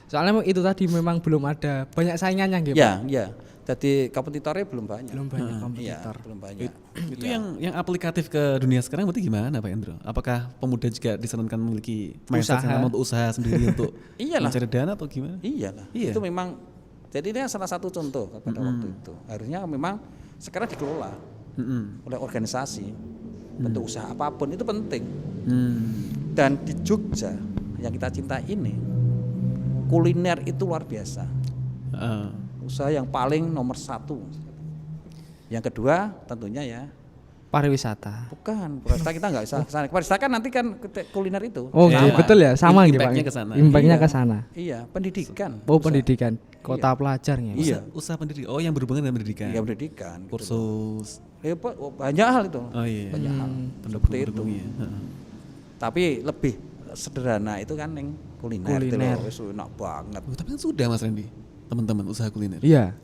Soalnya itu tadi memang belum ada banyak saingannya gitu. Ya, ya. Jadi kompetitornya belum banyak. Belum banyak Iya, kompetitor. belum banyak. Itu yang aplikatif ke dunia sekarang berarti gimana Pak Endro? Apakah pemuda juga disarankan memiliki mindset yang sama untuk usaha sendiri untuk Iyalah. mencari dana atau gimana? Iyalah. Iya. Itu memang jadi ini salah satu contoh pada waktu itu. Harusnya memang sekarang dikelola oleh organisasi. Bentuk usaha apapun itu penting. Dan di Jogja yang kita cinta ini kuliner itu luar biasa. Usaha yang paling nomor 1. Yang kedua tentunya ya Pariwisata. bukan pariwisata, kita nggak bisa kesana. Pariwisata kan nanti kan kuliner itu. Oh, Ya, gitu, betul ya, sama gitu Pak. Impact-nya ke sana. Impact-nya Iya. ke sana. Iya, pendidikan. Oh, pendidikan. Kota pelajar ya. Iya. Usaha pendidikan. Oh, yang berhubungan dengan pendidikan. Iya, pendidikan. Gitu. Kursus. Banyak hal itu. Oh iya. Banyak hal. Seperti itu. Pendukung-pendukung ya. Tapi lebih sederhana itu kan yang kuliner. Kuliner. Itu enak banget. Oh, tapi kan sudah Mas Randy, teman-teman usaha kuliner. Iya.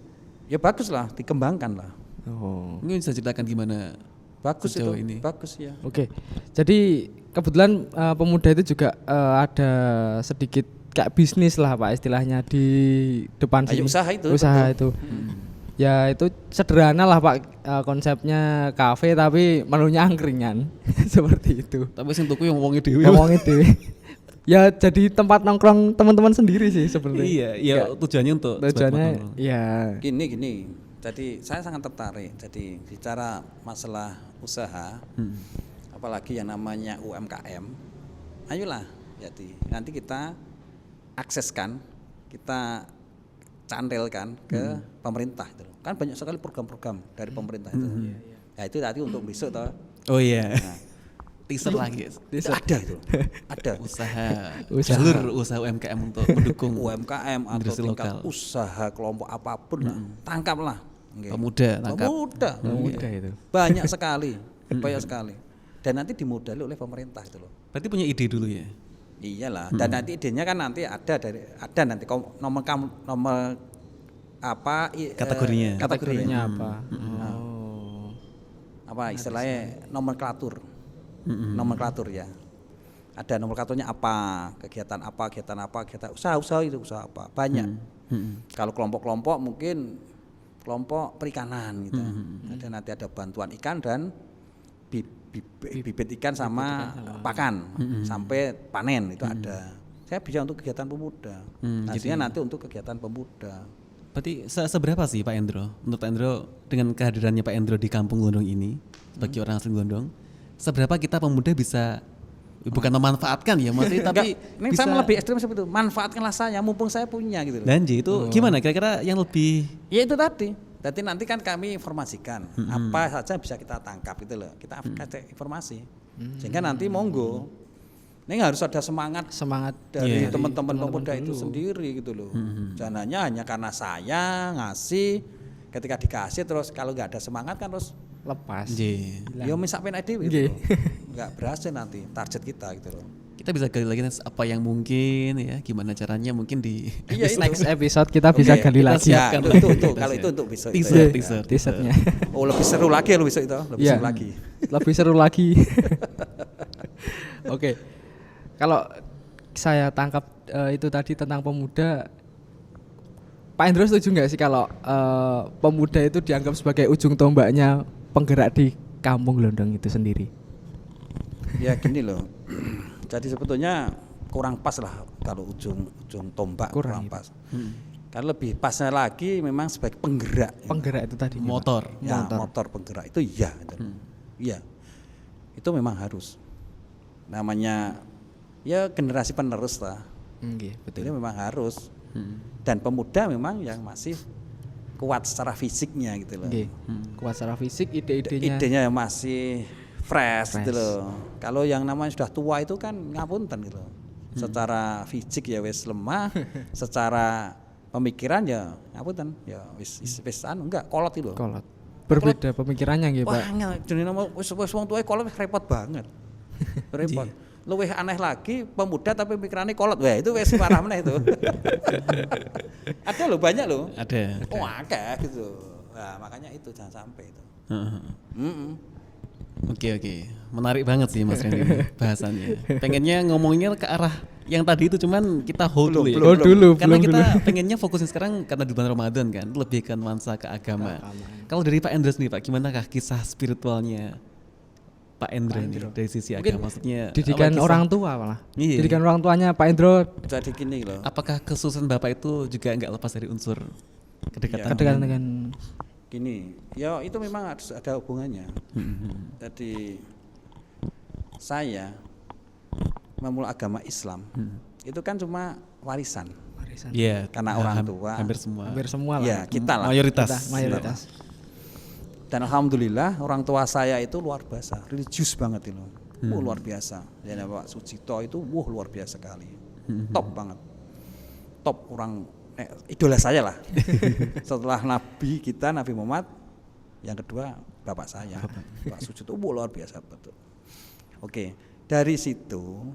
Ya bagus lah, dikembangkan lah. Oh. Mungkin bisa ceritakan gimana Bagus sejauh itu. ini? Bagus ya. Oke. Jadi kebetulan pemuda itu juga ada sedikit kayak bisnis lah Pak istilahnya di depan Ayo sini. usaha itu, Usaha betul. itu. Ya itu sederhana lah Pak, konsepnya kafe tapi menunya angkringan seperti itu. Tapi sing tuku yang wonge dhewe. Ngomong itu. Ya jadi tempat nongkrong teman-teman sendiri sih sebenarnya. Iya, iya tujuannya untuk Tujuannya sebagai ya Gini. Jadi saya sangat tertarik. Jadi bicara masalah usaha, apalagi yang namanya UMKM, ayolah. Jadi nanti kita akseskan, kita cantelkan ke pemerintah itu. Kan banyak sekali program-program dari pemerintah itu. Ya itu tadi untuk besok toh. Oh iya. Nah, Teaser lagi. itu ada itu. Ada Usaha. Usaha. Jalur usaha UMKM untuk mendukung UMKM atau industri tingkat lokal. usaha kelompok apapun lah, tangkaplah. Oke. Pemuda tangkap. mudah itu. Banyak sekali, banyak sekali. Dan nanti dimodali oleh pemerintah itu loh. Berarti punya ide dulu ya. Iyalah. Dan nanti idenya kan nanti ada nanti nomor apa Kategorinya. Kategorinya apa? Apa istilahnya nomenklatur. Nomenklatur ya. Ada nomenklaturnya apa, kegiatan usaha itu usaha apa. Banyak. Kalau kelompok-kelompok mungkin kelompok perikanan gitu. Nanti ada bantuan ikan dan bibit ikan sama pakan sampai panen itu ada. Saya bisa untuk kegiatan pemuda. Hasilnya nanti untuk kegiatan pemuda. Berarti seberapa sih Pak Endro? Menurut Pak Endro dengan kehadirannya Pak Endro di Kampung Glondong ini sebagai orang asli Glondong, seberapa kita pemuda bisa bukan memanfaatkan ya maksudnya tapi Enggak, ini sama lebih ekstrim seperti itu. Manfaatkanlah saya mumpung saya punya gitu loh. Danji itu gimana kira-kira yang lebih Ya itu tadi. Jadi nanti kan kami informasikan apa saja bisa kita tangkap itu loh. Kita kasih informasi. Sehingga nanti monggo. Ini harus ada semangat dari Iya. teman-teman pemuda itu sendiri gitu loh. Jangan hanya karena saya ngasih, ketika dikasih terus kalau nggak ada semangat kan terus Lepas. ya misak pengen dhewe gitu. Nggak berhasil nanti target kita gitu loh. kita bisa gali lagi apa yang mungkin ya gimana caranya mungkin di Iya itu. Next episode kita bisa Oke, gali kita lagi. siap. Ya, Siapkan itu lagi. kalau Kita itu untuk besok. itu teaser ya. teaser Teasernya. Oh lebih seru lagi lo besok itu, lebih Iya. seru lagi. Lebih seru lagi. Oke. Kalau saya tangkap itu tadi tentang pemuda, Pak Endro setuju nggak sih kalau pemuda itu dianggap sebagai ujung tombaknya penggerak di Kampung Glondong itu sendiri? Ya gini loh. Jadi sebetulnya kurang pas lah kalau ujung tombak kurang pas. Kan lebih pasnya lagi memang sebagai penggerak. Penggerak itu tadi. Motor. Ya, motor penggerak itu iya. Iya. Itu memang harus. Namanya ya generasi penerus lah. Betul. Ini memang harus. Dan pemuda memang yang masih kuat secara fisiknya gitu loh. Kuat secara fisik, ide-idenya. Idenya yang masih fresh gitu loh. Kalau yang namanya sudah tua itu kan ngapunten gitu loh. Secara fisik ya wis lemah, secara pemikiran ya ngapunten ya wis enggak kolot itu loh. Kolot. Berbeda pemikirannya nggih, Pak. Wah, jenenge nama wis wong tuwa kolot repot banget. Repot. Luwih aneh lagi pemuda tapi pemikirannya kolot. Wah, itu wis parah meneh itu. Ada loh, banyak loh. Ada. Oh, akeh gitu. Nah, makanya itu jangan sampai itu. Oke. Menarik banget sih Mas Randy bahasannya. Pengennya ngomongnya ke arah yang tadi itu cuman kita hold dulu ya. Karena kita pengennya fokusnya sekarang karena di bulan Ramadan kan, lebih ke nuansa ke agama. Kalau dari Pak Endro sendiri Pak, gimana kah kisah spiritualnya Pak Endro nih dari sisi agama? Maksudnya didikan orang tua malah. Iya. Didikan orang tuanya Pak Endro. Jadi gini loh. Apakah kesusahan Bapak itu juga enggak lepas dari unsur kedekatan dengan gini, ya itu memang harus ada hubungannya. Jadi saya memulai agama Islam itu kan cuma warisan. Iya. Karena orang tua. Hampir semua lah. Ya kita lah. Mayoritas. Dan alhamdulillah orang tua saya itu luar biasa, religius banget itu. Luar biasa. Dan Pak Sucipto itu luar biasa sekali. Top banget. Top orang idola saya lah. Setelah Nabi kita, Nabi Muhammad, yang kedua bapak saya, Pak Sucipto luar biasa betul. Oke, dari situ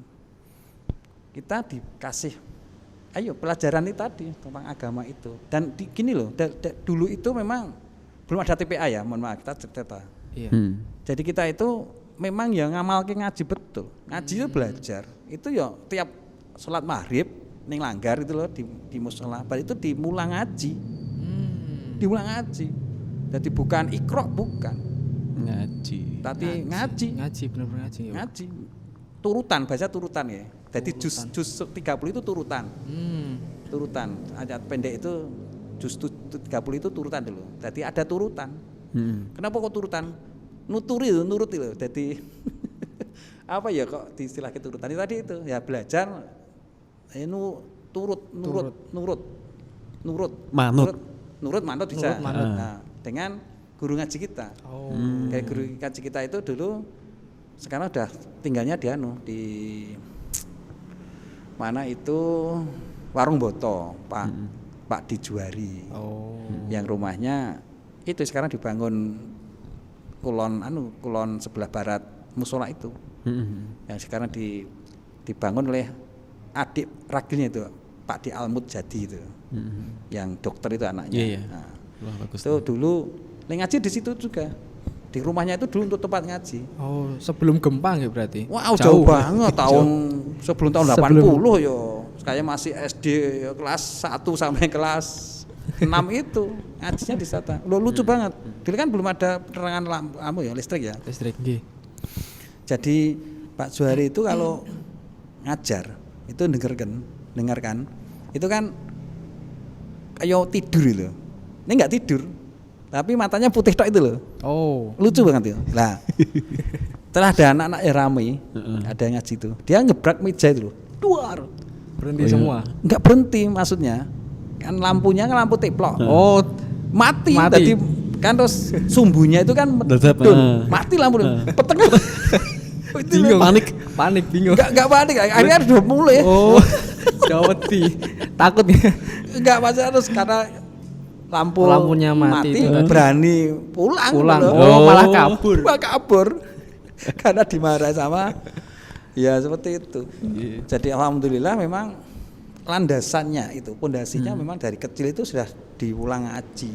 kita dikasih, ayo pelajaran itu tadi tentang agama itu. Dan gini loh, dulu itu memang belum ada TPA ya, mohon maaf kita cerita. Iya. Jadi kita itu memang ya ngaji betul, ngaji itu belajar, itu ya tiap sholat maghrib ning langgar itu loh di musola, itu dimulang ngaji. Dimulang ngaji. Jadi bukan ikrok, bukan. Ngaji. Tapi ngaji. Ngaji benar-benar ngaji. Ngaji. Turutan, baca turutan ya. Jadi juz 30 itu turutan. Turutan. Ayat pendek itu juz 30 itu turutan dulu. Jadi ada turutan. Kenapa kok turutan? Nurut itu. Jadi apa ya kok diistilahkan turutan? Tadi itu ya belajar nurut manut bisa. Nah, dengan guru ngaji kita. Kayak guru ngaji kita itu dulu sekarang udah tinggalnya di mana itu Warung Boto, Pak Dijuari. Yang rumahnya itu sekarang dibangun kulon sebelah barat musola itu. Yang sekarang dibangun oleh adik ragilnya itu Pak Di Almud Jadi itu, yang dokter itu anaknya. Nah, bagus itu dulu ngaji di situ juga, di rumahnya itu dulu untuk tempat ngaji. Oh, sebelum gempa nggak berarti? Wow, jauh banget sebelum tahun 80 yo. Saya masih SD ya, kelas 1 sampai kelas 6 itu ngajinya di sana. Lucu banget. Dulu kan belum ada penerangan lampu ya, listrik ya. Listrik nggih. Jadi Pak Juhari itu kalau ngajar itu dengarkan itu kan kayak tidur itu. Ini enggak tidur, tapi matanya putih tok itu loh. Lucu banget itu. Nah, setelah ada anak-anak yang ramai, ada yang ngaji itu, dia ngebrak meja itu loh, duar. Berhenti semua? Enggak berhenti maksudnya, kan lampunya kan lampu teplok. Mati. Tadi kan terus sumbunya itu kan mati lampu, peteng. Bingung, panik bingung. Enggak panik, akhirnya udah mulai. Gawati. Takutnya. Enggak masalah terus karena lampunya mati berani pulang. Malah kabur. Karena dimarahi sama ya seperti itu. Jadi alhamdulillah memang landasannya itu, pondasinya memang dari kecil itu sudah diulang ngaji.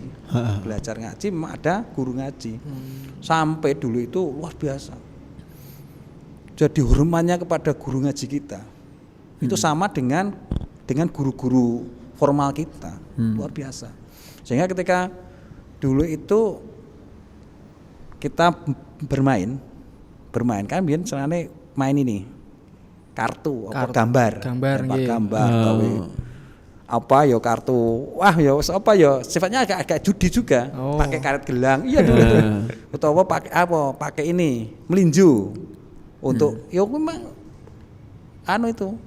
Belajar ngaji memang ada guru ngaji. Sampai dulu itu luar biasa. Jadi hormatnya kepada guru ngaji kita itu sama dengan guru-guru formal kita, luar biasa. Sehingga ketika dulu itu kita bermain kan biar senane main ini kartu. Gambar gambar apa ya kartu wah ya apa ya sifatnya agak judi juga, pakai karet gelang iya dulu tuh, atau pakai ini melinju untuk ya memang itu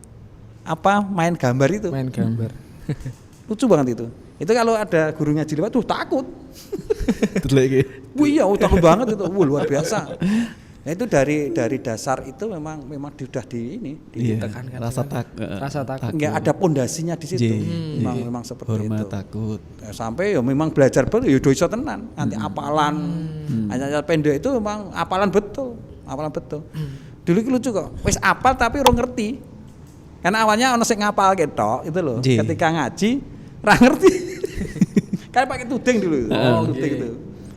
apa main gambar itu, lucu banget itu kalau ada guru ngaji lewat tuh takut. Wih ya takut banget itu, luar biasa. Nah itu dari dasar itu memang sudah ditekankan rasa takut. Enggak ada pondasinya di situ. Memang seperti hormat, itu. takut. Sampai ya memang belajar betul ya iso tenan. Nanti apalan. Hanya pendek itu memang apalan betul. Dulu itu lucu kok. Wis apal tapi ora ngerti. Karena awalnya ono sing ngapal ketok itu loh. Ketika ngaji ora ngerti. Kayak pakai tuding dulu. Tuding itu.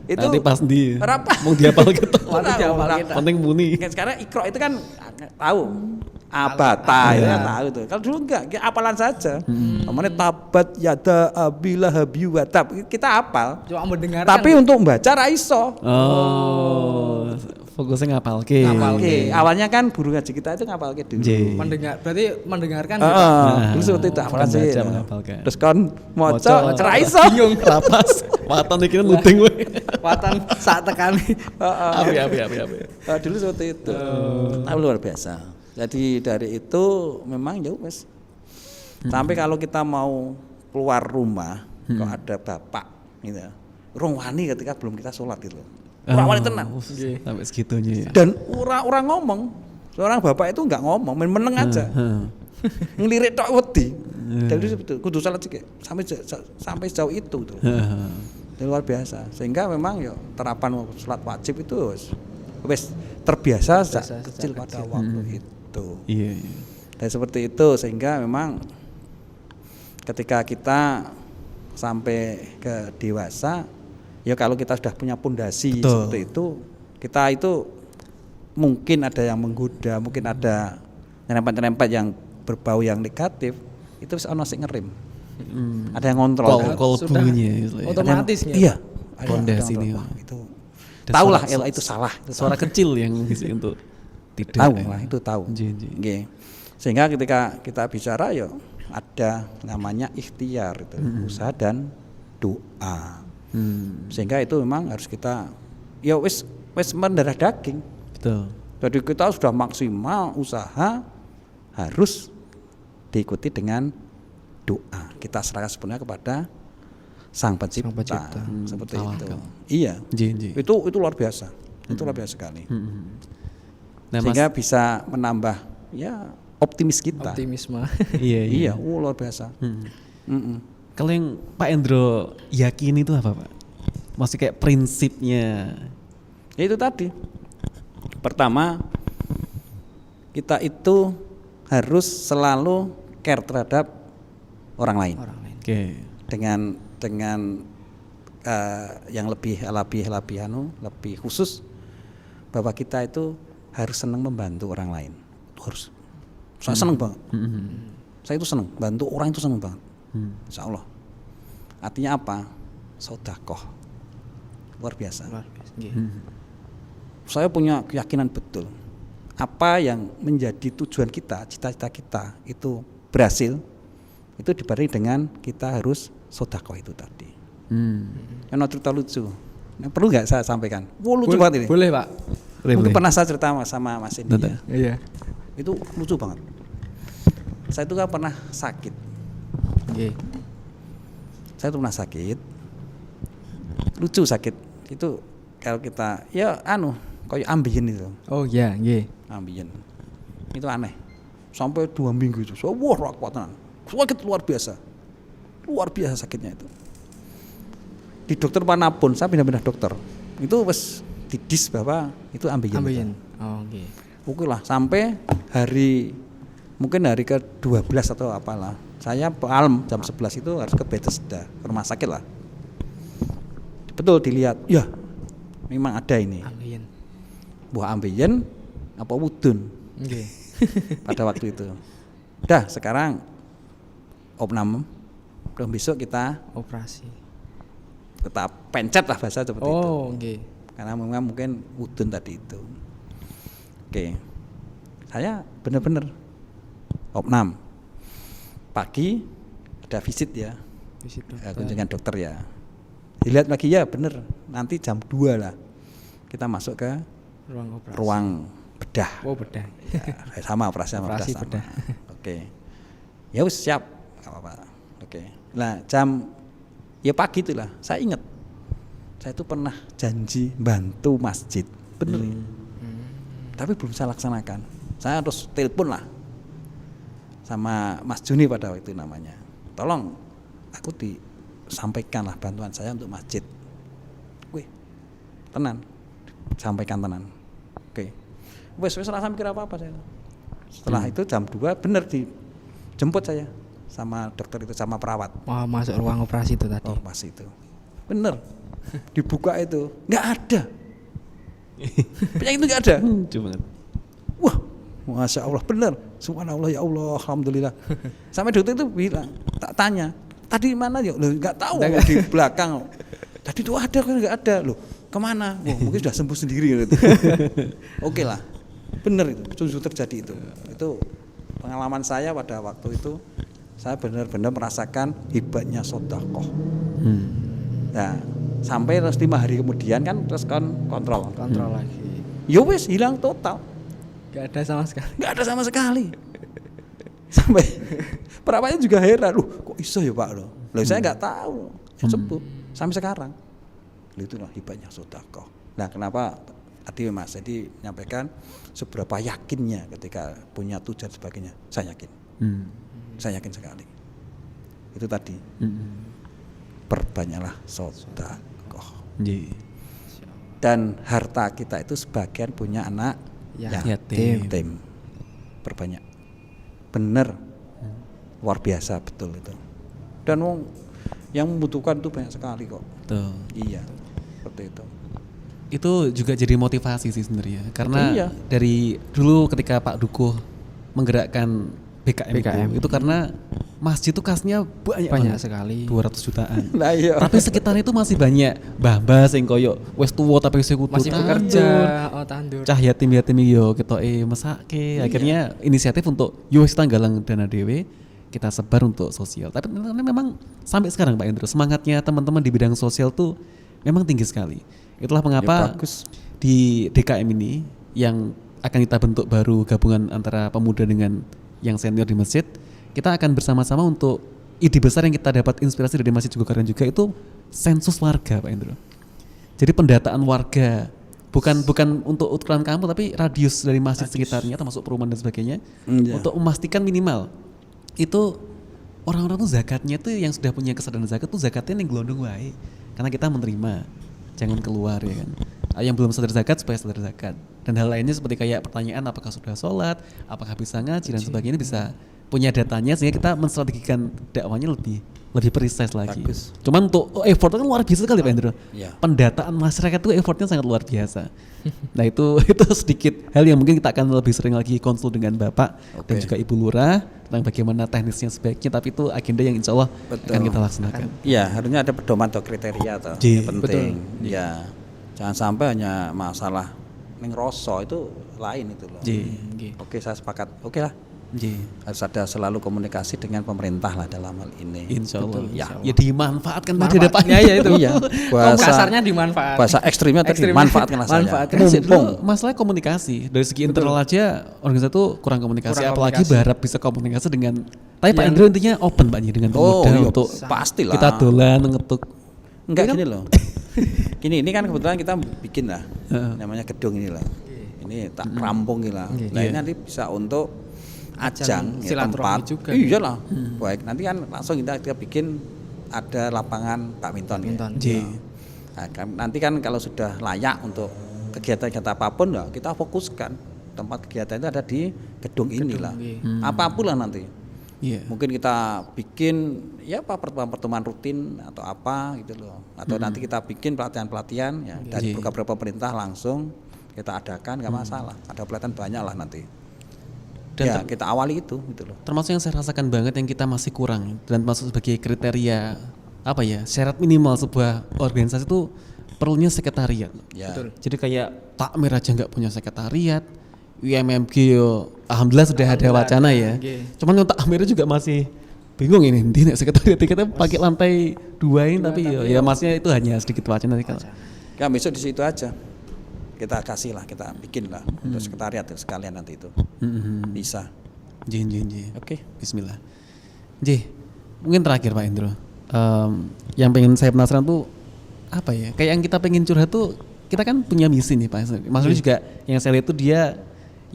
Itu nanti pas di mau dihafal gitu. Penting muni. Sekarang Iqra itu kan tahu abata itu kan tahu tuh. Kalau dulu enggak, apalan saja. Namanya tabat yada abila habi watab kita hafal. Cuma mendengarkan. Tapi untuk membaca ra iso. Fokusnya ngapalke. Awalnya kan guru ngaji kita itu ngapalke dulu. Berarti mendengarkan. Dulu seperti itu apalkan sih. Terus kan maca ra iso. Bingung. Rapas. Watan iki luding we. Watan sak tekani. Api. Dulu seperti itu. Tapi luar biasa. Jadi dari itu memang ya wes. Sampai kalau kita mau keluar rumah, kalau ada bapak gitu. Rong wani ketika belum kita sholat itu. Orang wani tenang. Sampai segitunya ya. Dan orang ngomong. Seorang bapak itu enggak ngomong, meneng aja. Ngelirik tok wedi. Jadi betul kudu salat sik sampai sejauh itu tuh. Luar biasa. Sehingga memang ya terapan salat wajib itu wis terbiasa sejak kecil pada waktu itu. Iya. Dan seperti itu sehingga memang ketika kita sampai ke dewasa ya kalau kita sudah punya pondasi seperti itu, kita itu mungkin ada yang menggoda, mungkin ada nyerempet-nyerempet yang berbau yang negatif, itu bisa ono sing ngerem. Ada yang ngontrol. Kol bunyinya otomatis ya. Iya. Pondasi ini. Itu tahulah itu salah. Suara kecil yang bisa untuk tidak. Tahu lah itu tahu. Nggih. Sehingga ketika kita bicara ya ada namanya ikhtiar itu, usaha dan doa. Sehingga itu memang harus kita ya wis mendarah daging. Betul. Jadi kita sudah maksimal usaha harus diikuti dengan doa. Kita serahkan sepenuhnya kepada Sang Pencipta. Seperti itu. Iya. Itu luar biasa. Itu luar biasa sekali. Nah, sehingga bisa menambah ya optimis kita. Optimisme. Iya, luar biasa. Kalau yang Pak Endro yakini itu apa Pak? Maksudnya kayak prinsipnya? Ya itu tadi. Pertama, kita itu harus selalu care terhadap orang lain. Oke. Dengan yang lebih khusus bahwa kita itu harus senang membantu orang lain. Harus. Saya senang banget. Saya itu senang bantu orang itu senang banget. Insya Allah. Artinya apa? Sodakoh. Luar biasa. Saya punya keyakinan betul. Apa yang menjadi tujuan kita, cita-cita kita itu berhasil, itu dibarengi dengan kita harus sodakoh itu tadi. Yang cerita lucu. Nah, perlu nggak saya sampaikan? Lucu banget ini. Boleh Pak. Mungkin pernah saya cerita sama Mas Indi. Ya. Iya. Itu lucu banget. Saya itu kan pernah sakit. Saya tuh pernah sakit. Lucu sakit. Itu kalau kita ya kayak ambien itu. Oh iya, Ambien. Itu aneh. Sampai 2 minggu itu. Wah, kuat tenan. Sakit luar biasa. Luar biasa sakitnya itu. Di dokter manapun, saya pindah-pindah dokter. Itu wes didis bahwa itu ambien. Oh, nggih. Oke lah, sampai mungkin hari ke-12 atau apalah. Saya malam jam 11 itu harus ke Bethesda, ke rumah sakit lah. Betul dilihat, ya memang ada ini. Buah ambien apa wudun. Pada waktu itu. Udah sekarang opnam, belum besok kita operasi. Kita pencet lah bahasa seperti itu. Oh, nggih. Karena memang mungkin wudun tadi itu. Oke. Saya benar-benar opnam. Pagi ada visit ya, Visit dokter. kunjungan dokter ya. Dilihat lagi ya bener, nanti jam 2 lah kita masuk ke Ruang operasi. ruang bedah. Oh, bedah. Ya, sama operasi sama Operasi bedah bedah. sama. Oke. Ya wis siap, nggak apa-apa. Oke. Nah jam ya pagi itulah, saya ingat saya itu pernah janji bantu masjid, bener. Tapi belum saya laksanakan. Saya harus telepon lah sama Mas Juni pada waktu itu namanya. Tolong aku disampaikanlah bantuan saya untuk masjid. Wih, tenan, sampaikan tenan. Oke. Wes rasa mikir apa-apa saya. Setelah itu jam 2 bener dijemput saya sama dokter itu sama perawat. Wah, masuk ruang operasi itu tadi. Oh, pas itu. Bener. Dibuka itu, nggak ada. Penyakit itu nggak ada. Lucu banget. Wah, masya Allah bener. Subhanallah ya Allah, alhamdulillah. Sampai dokter itu bilang, tak tanya, tadi mana ya? Loh, nggak tahu di belakang. Tadi itu ada kan nggak ada loh. Kemana? Wah, mungkin sudah sembuh sendiri gitu. Oke lah, bener itu, sungguh terjadi itu. Itu pengalaman saya pada waktu itu. Saya benar-benar merasakan hebatnya sedekah. Nah, sampai 5 hari kemudian kan terus kontrol lagi. ya wis hilang total, Gak ada sama sekali. nggak ada sama sekali. Sampai perawatnya juga heran, kok iso ya Pak loh saya nggak tahu sembuh sampai sekarang. Itulah hebatnya sedekah. Nah kenapa tadi Mas jadi menyampaikan seberapa yakinnya ketika punya tujuan sebagainya, saya yakin. Saya yakin sekali. Itu tadi. Perbanyaklah sedekah. Dan harta kita itu sebagian punya anak yatim. Perbanyak. Bener. Luar biasa betul itu. Dan yang membutuhkan itu banyak sekali kok. Betul. Iya. Seperti itu. Itu juga jadi motivasi sih sebenarnya. Karena iya. dari dulu ketika Pak Dukuh menggerakkan BKM. Itu karena masjid itu kasnya banyak sekali. 200 jutaan. Nah, iya. Tapi sekitar itu masih banyak mbah-mbah sing koyo wis tuwa tapi wis kudu Masih bekerja, tandur. Cah yatim-yatim yo ketoke mesake. Akhirnya inisiatif untuk yo wis kita galang dana dhewe, kita sebar untuk sosial. Tapi memang sampai sekarang Pak Indro semangatnya teman-teman di bidang sosial tuh memang tinggi sekali. Itulah mengapa di DKM ini yang akan kita bentuk baru gabungan antara pemuda dengan yang senior di masjid, kita akan bersama-sama untuk ide besar yang kita dapat inspirasi dari Masjid Jogokarian juga itu sensus warga Pak Indro. Jadi pendataan warga bukan untuk ukuran kampung tapi radius dari masjid sekitarnya termasuk perumahan dan sebagainya untuk memastikan minimal itu orang-orang tuh zakatnya tuh yang sudah punya kesadaran zakat tuh zakatnya yang gelondong wae karena kita menerima, jangan keluar ya kan. Yang belum sadar zakat supaya sadar zakat, dan hal lainnya seperti kayak pertanyaan apakah sudah sholat, apakah bisa ngaji dan sebagainya bisa punya datanya sehingga kita menstrategikan dakwahnya lebih precise lagi. Bagus. Cuman untuk effort kan luar biasa sekali Pak Indro. Iya. Pendataan masyarakat itu effortnya sangat luar biasa. Nah itu sedikit hal yang mungkin kita akan lebih sering lagi konsul dengan Bapak dan juga Ibu Lurah tentang bagaimana teknisnya sebaiknya, tapi itu agenda yang insya Allah akan kita laksanakan. Iya, harusnya ada pedoman atau kriteria atau yang penting. Iya. Jangan sampai hanya masalah ning rasa itu lain itu loh. Oke, saya sepakat. Oke lah. Harus ada selalu komunikasi dengan pemerintah lah dalam hal ini. Insya Allah. Ya, Ya dimanfaatkan tadi ada Pak. Ya itu. Iya. Kasarnya dimanfaatkan. Bahasa ekstrimnya tadi manfaatkanlah saya. Manfaatkan. Mumpung. Masalah komunikasi dari segi internal aja organisasi itu kurang komunikasi, apalagi berharap bisa komunikasi dengan. Tapi Pak Indro intinya open Pak dengan pemuda untuk pastilah. kita dolan ngetuk. Enggak gini loh. Gini, ini kan kebetulan kita bikin lah, namanya gedung ini lah. Ini tak rampung gitu lah. Nah ini nanti bisa untuk ajang ya, tempat juga. Iyalah. Baik, nanti kan langsung kita bikin ada lapangan badminton. Ya. Nah, nanti kan kalau sudah layak untuk kegiatan-kegiatan apapun ya kita fokuskan tempat kegiatan itu ada di gedung inilah. Apapun lah nanti. Mungkin kita bikin ya apa pertemuan rutin atau apa gitu loh. Atau nanti kita bikin pelatihan-pelatihan ya dari beberapa pemerintah langsung kita adakan, nggak masalah. Ada pelatihan banyak lah nanti. Dan ya kita awali itu gitu loh. Termasuk yang saya rasakan banget yang kita masih kurang dan masuk sebagai kriteria apa ya, syarat minimal sebuah organisasi itu perlunya sekretariat. Ya. Betul. Jadi kayak takmir aja nggak punya sekretariat. UMMG yo alhamdulillah sudah ada wacana ya. Cuman untuk takmirnya juga masih bingung ini nek sekretariat kita pakai lantai 2 ini tapi ya masnya itu hanya sedikit wacana nanti kalau. Ya besok di situ aja. Kita kasih lah, kita bikin lah untuk sekretariat sekalian nanti itu. Bisa. Jin. Oke. Bismillah. Mungkin terakhir Pak Indro. Yang pengen saya penasaran tuh apa ya? Kayak yang kita pengen curhat tuh kita kan punya misi nih Pak. Maksudnya juga yang saya lihat tuh dia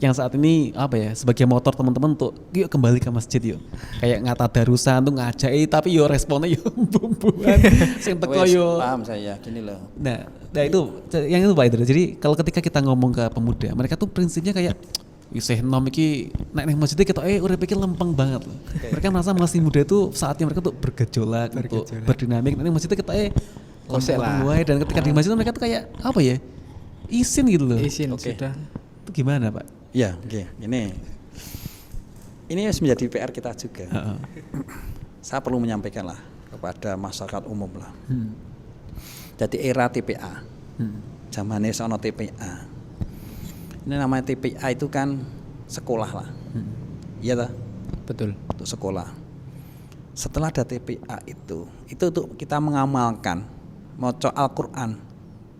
yang saat ini apa ya sebagai motor teman-teman untuk yuk kembali ke masjid yuk. Kayak ngata darusan tuh ngajai tapi yo responnya yo bumbuan sing teko yo. Paham saya gini loh. Nah itu yang itu Pak Indro. Jadi kalau ketika kita ngomong ke pemuda, mereka tuh prinsipnya kayak isih nom iki nek nang masjid kita urip iki lempeng banget loh. Mereka merasa masih muda itu saatnya mereka tuh bergejolak. Untuk berdinamik. Nanti masjid kita kosek lah. Dan ketika di masjid mereka tuh kayak apa ya? Isin gitu loh. Isin sudah. Itu gimana Pak? Ya, oke. Ini harus menjadi PR kita juga. Saya perlu menyampaikan lah kepada masyarakat umum lah. Jadi era TPA, zamannya sono TPA. Ini namanya TPA itu kan sekolah lah, iya tak? Betul. Untuk sekolah. Setelah ada TPA itu untuk kita mengamalkan, maca Al-Quran,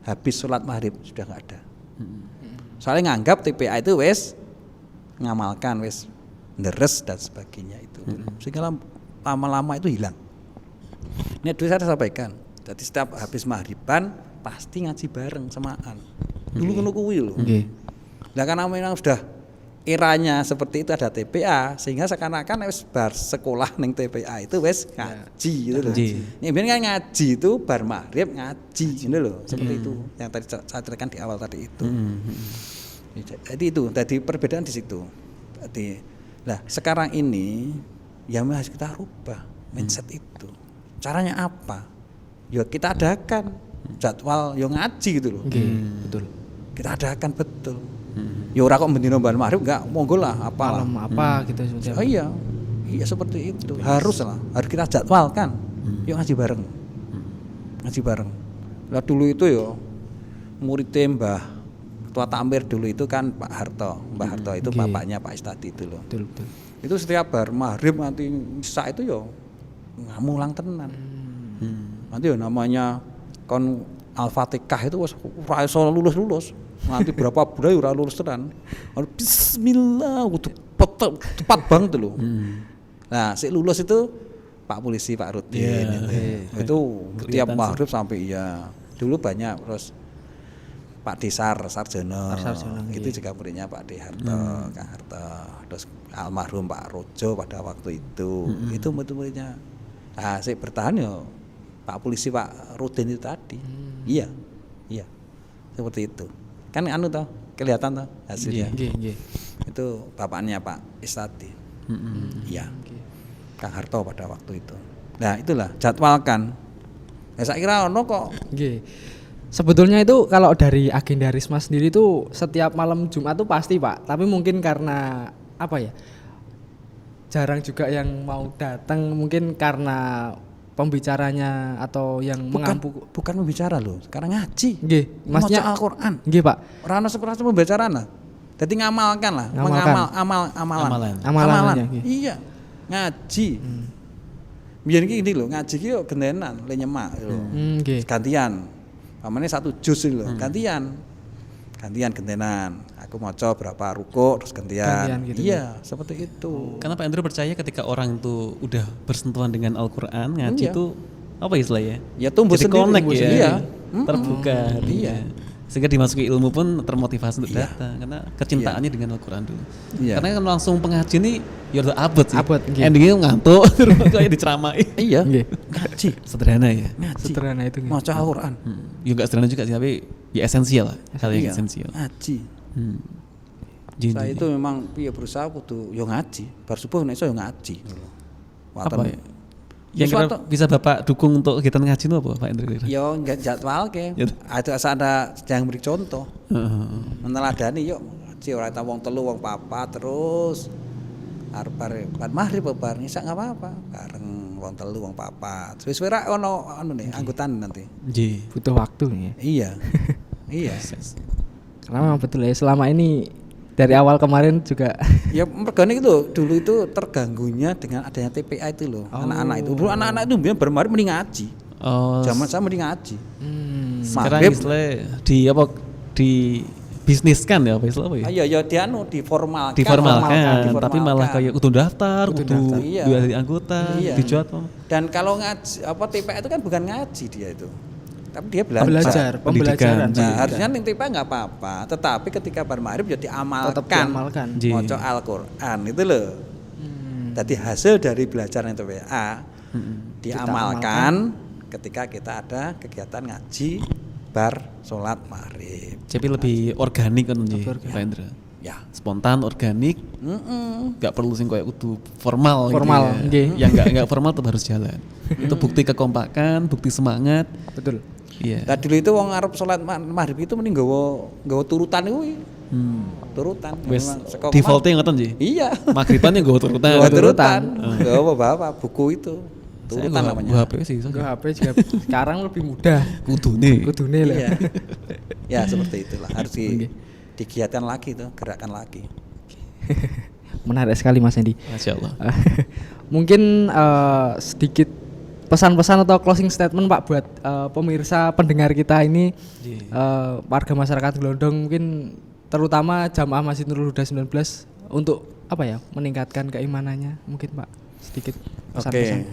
habis sholat maghrib sudah nggak ada. Soalnya nganggap TPA itu wes ngamalkan, wes deres dan sebagainya itu. Sehingga lama-lama itu hilang. Ini dulu saya sampaikan. Jadi setiap habis maghriban pasti ngaji bareng semaan. Dulu kuwi loh. Nah karena memang sudah eranya seperti itu ada TPA sehingga seakan-akan wes bar sekolah neng TPA itu wes ngaji gitu loh. Ini biasanya kan ngaji itu bar maghrib ngaji gitu loh. Seperti itu yang tadi saya ceritakan di awal tadi itu. Jadi perbedaan di situ. Jadi, nah sekarang ini yang harus kita rubah mindset itu. Caranya apa? Ya kita adakan jadwal yang ngaji gitu loh. Betul. Kita adakan betul. Ya ora kok bendino bar maghrib enggak monggo lah apalah. Malam apa gitu Oh iya. Iya seperti itu. Harus kita jadwalkan. Yuk ngaji bareng. Ngaji bareng. Lah dulu itu ya muridnya Mbah Ketua Takmir dulu itu kan Pak Harto. Mbah Harto itu bapaknya Pak Istadi itu loh. Betul. Itu setiap bar maghrib nanti isya itu ya ngamulang tenan. Nanti ya namanya kon Al-Fatihah itu ora iso lulus. Nanti berapa bulan ora lulus tenan. Bismillah kudu tepat banget loh. Nah, si lulus itu Pak Polisi Pak Rudin itu tiap maghrib sampai dulu banyak terus Pak Desar Sarjono itu juga muridnya Pak De Harto, Kang Harto, terus almarhum Pak Rojo pada waktu itu murid-muridnya. Nah, saya bertahan ya Pak Polisi Pak Rudin itu tadi. Iya. Seperti itu. Kan toh kelihatan toh hasilnya. Itu bapaknya Pak Istadi. Iya. Kang Harto pada waktu itu. Nah, itulah jadwalkan. Saya kira ono kok. Sebetulnya itu kalau dari agenda Risma sendiri itu setiap malam Jumat tuh pasti Pak. Tapi mungkin karena apa ya? Jarang juga yang mau datang mungkin karena pembicaranya atau yang mengampu. Bukan membicara loh, sekarang ngaji. Maksudnya Al-Qur'an. Pak. Ora ono seperti pembicaraan. Jadi ngamalkan lah, amalan. Iya. Ngaji. Biar gini loh, ngaji ki yo gendenan le nyemak lho. Gantian. Pamane 1 juz lho, gantian gentenan. Aku maca berapa rukuk terus gantian gitu. Iya, seperti itu. Karena Pak Andrew percaya ketika orang itu udah bersentuhan dengan Al-Qur'an, ngaji itu apa istilahnya? Ya tumbuh jadi sendiri, connect ya. Iya. Terbuka. Iya. Sehingga dimasuki ilmu pun termotivasi untuk datang karena kecintaannya dengan Al-Qur'an dulu. Karena kan langsung pengaji nih ya udah abot sih. Endingnya ngantuk terus kayak diceramai. Iya. Ngaji. Sederhana ya. Sederhana itu. Maca Al-Qur'an. Ya enggak sederhana juga sih, tapi ya esensial lah. Hal yang esensial. Ngaji. Saya itu memang berusaha kudu yo ngaji. Bar subuh nek iso yo ngaji. Apa ya? Yang bisa Bapak dukung untuk kegiatan ngaji itu apa Pak Indra? Yo enggak jadwal ke. Ada yang beri contoh. Meneladani yuk ngaji ora ta wong 3 wong 4 terus arep maghrib bar nisa enggak apa-apa. Bareng wong 3 wong 4. Wis ora ono nih anggotan nanti. Nggih. Butuh waktu nih. Iya. Iya. Karena memang betul ya selama ini Dari awal kemarin juga. Ya organik itu dulu itu terganggunya dengan adanya TPA itu loh. Anak-anak itu dulu anak-anak itu biar bermari mending ngaji. Zaman saya mending ngaji. Sekarang Maghrib, istilah di bisniskan ya apa istilah apa ya? ya diformalkan. Diformalkan, tapi malah kayak kudu daftar, kudu Iya. jadi anggota, Iya. dijual. Dan kalau ngaji TPA itu kan bukan ngaji dia itu. Tapi dia belajar. Belajar, pembelajaran. Nah, harusnya ning TPA enggak apa-apa, tetapi ketika bar maghrib ya Tetap diamalkan. diamalkan. Maca Al-Qur'an itu loh. Jadi hasil dari belajar yang TPA diamalkan ketika kita ada kegiatan ngaji bar salat maghrib. Jadi lebih organik kan Pak Indra. Ya. Spontan, organik, nggak perlu sing kayak kudu formal, Formal, gitu nggih. ya. Yang nggak formal tetap harus jalan. Itu bukti kekompakan, bukti semangat. Betul. Iya. Nah dulu itu wong arep salat maghrib itu mending nggawa turutan kuwi. Turutan. Wes Memang saka defaultnya ngoten sih. Iya. Maghriban yang gue turutan. Nggawa turutan. Nggawa bapak buku itu. Saya Turutan nggak namanya. HP sih. Gue HP juga sekarang lebih mudah. Kudune. Kudune lah. Iya. Ya seperti itulah harus digiatkan lagi tuh, gerakan lagi. Menarik sekali Mas Hendy. Masya Allah. Mungkin sedikit pesan-pesan atau closing statement Pak buat pemirsa pendengar kita ini, warga masyarakat Glondong mungkin terutama jamaah Masjid Nurul Huda 19 untuk apa ya, meningkatkan keimanannya mungkin Pak, sedikit pesan-pesan.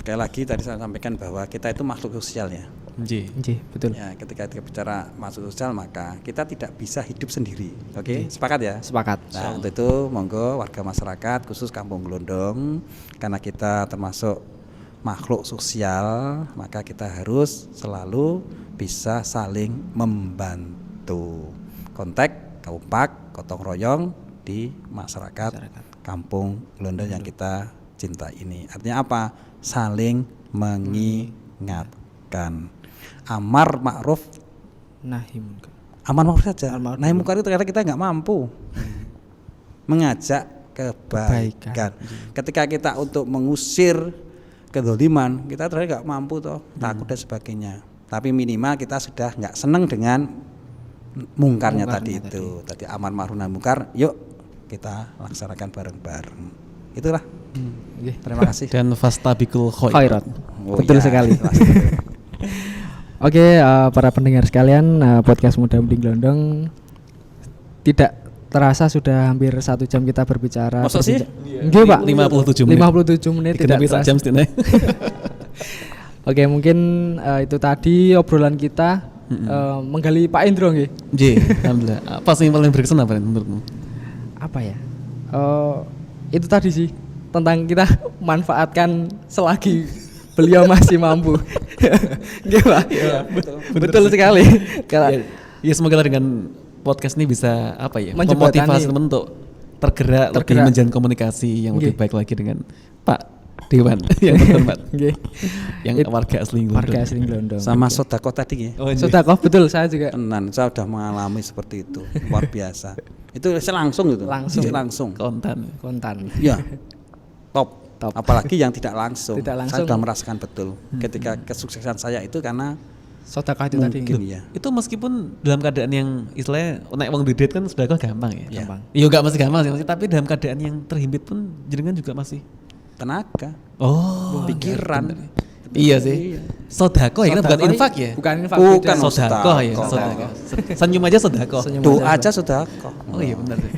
Sekali lagi tadi saya sampaikan bahwa kita itu makhluk sosial ya. Nggih, betul. Ya, ketika kita bicara makhluk sosial maka kita tidak bisa hidup sendiri. Oke, sepakat ya? Sepakat. Nah, untuk itu monggo warga masyarakat khusus Kampung Glondong, karena kita termasuk makhluk sosial, maka kita harus selalu bisa saling membantu. Kontak, kompak, gotong royong di masyarakat Kampung Glondong yang kita cinta ini. Artinya apa? Saling mengingatkan. Amar ma'ruf Nahi munkar. Amar ma'ruf saja. Amar ma'ruf. Nahi munkar itu ternyata kita nggak mampu mengajak kebaikan. Ketika kita untuk mengusir kedzaliman, kita ternyata nggak mampu toh, takut dan sebagainya. Tapi minimal kita sudah nggak seneng dengan mungkarnya tadi itu. Tadi amar ma'ruf nahi munkar, yuk kita laksanakan bareng-bareng. Itulah. Terima kasih. Dan fastabiqul Khairat. Oh, Betul ya, sekali. pasti. Oke, para pendengar sekalian, podcast Muda Mudi Glondong tidak terasa sudah hampir 1 jam kita berbicara. Masa sih? Nggih, Pak. 57 menit. 57 menit tidak bisa terasa. jam setengah. Oke, mungkin itu tadi obrolan kita menggali Pak Indro nggih. Alhamdulillah. Apa sih yang paling berkesan apa menurutmu? Apa ya? Itu tadi sih tentang kita manfaatkan selagi beliau masih mampu. Nggih, Pak. Ya, Betul sekali. Ya semoga dengan podcast ini bisa apa ya? Menjembatani. Memotivasi teman untuk tergerak lebih menjalin komunikasi yang lebih baik lagi dengan Pak Dewan yang terhormat. Nggih. Yang warga asli Glondong. Warga asli Glondong. Sama sodako tadi ya. Sedekah betul, saya juga Tenan, saya sudah mengalami seperti itu, luar biasa. Itu langsung gitu. Langsung. Kontan. kontan. Ya. Top. Top. Apalagi yang tidak langsung. Tidak Saya langsung. sudah merasakan betul ketika kesuksesan saya itu karena Sedekah itu tadi. mungkin ya. Itu meskipun dalam keadaan yang istilahnya naik uang duit kan sudah gampang ya. Gampang. Iya enggak masih gampang sih, tapi dalam keadaan yang terhimpit pun jenengan juga masih Tenaga, pikiran. pikiran. Iya sih. Sodako ya kan bukan Sedekah infak ya. Bukan infak. Bukan. beda. Sodako ya, Sodako. sodako. Senyum aja sodako. Senyum Doa aja, aja sodako. Oh iya benar sih.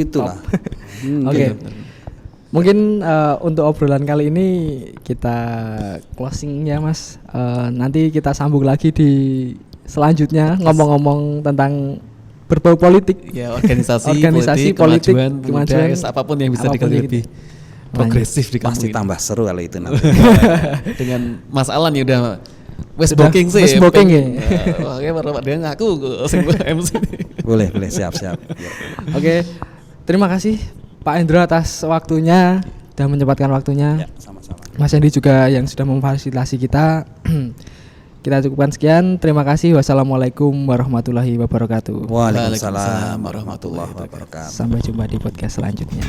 Itulah. Oke. Mungkin untuk obrolan kali ini kita closing ya Mas. Nanti kita sambung lagi di selanjutnya ngomong-ngomong tentang berbau politik. Ya organisasi politik, kemajuan, kemajuan, apapun yang bisa apapun digali yang lebih progresif di kampung Pasti ini. tambah seru kalau itu nanti. Dengan Mas Alan ya udah wes Udah, booking sih. wes booking ya. Oke, baru dia ngaku sing MC. boleh, siap. Ya. Oke. Terima kasih Pak Indro atas waktunya dan menyempatkan waktunya. Ya, sama-sama. Mas Andi juga yang sudah memfasilitasi kita. Kita cukupkan sekian. Terima kasih. Wassalamualaikum warahmatullahi wabarakatuh. Waalaikumsalam warahmatullahi wabarakatuh. Sampai jumpa di podcast selanjutnya.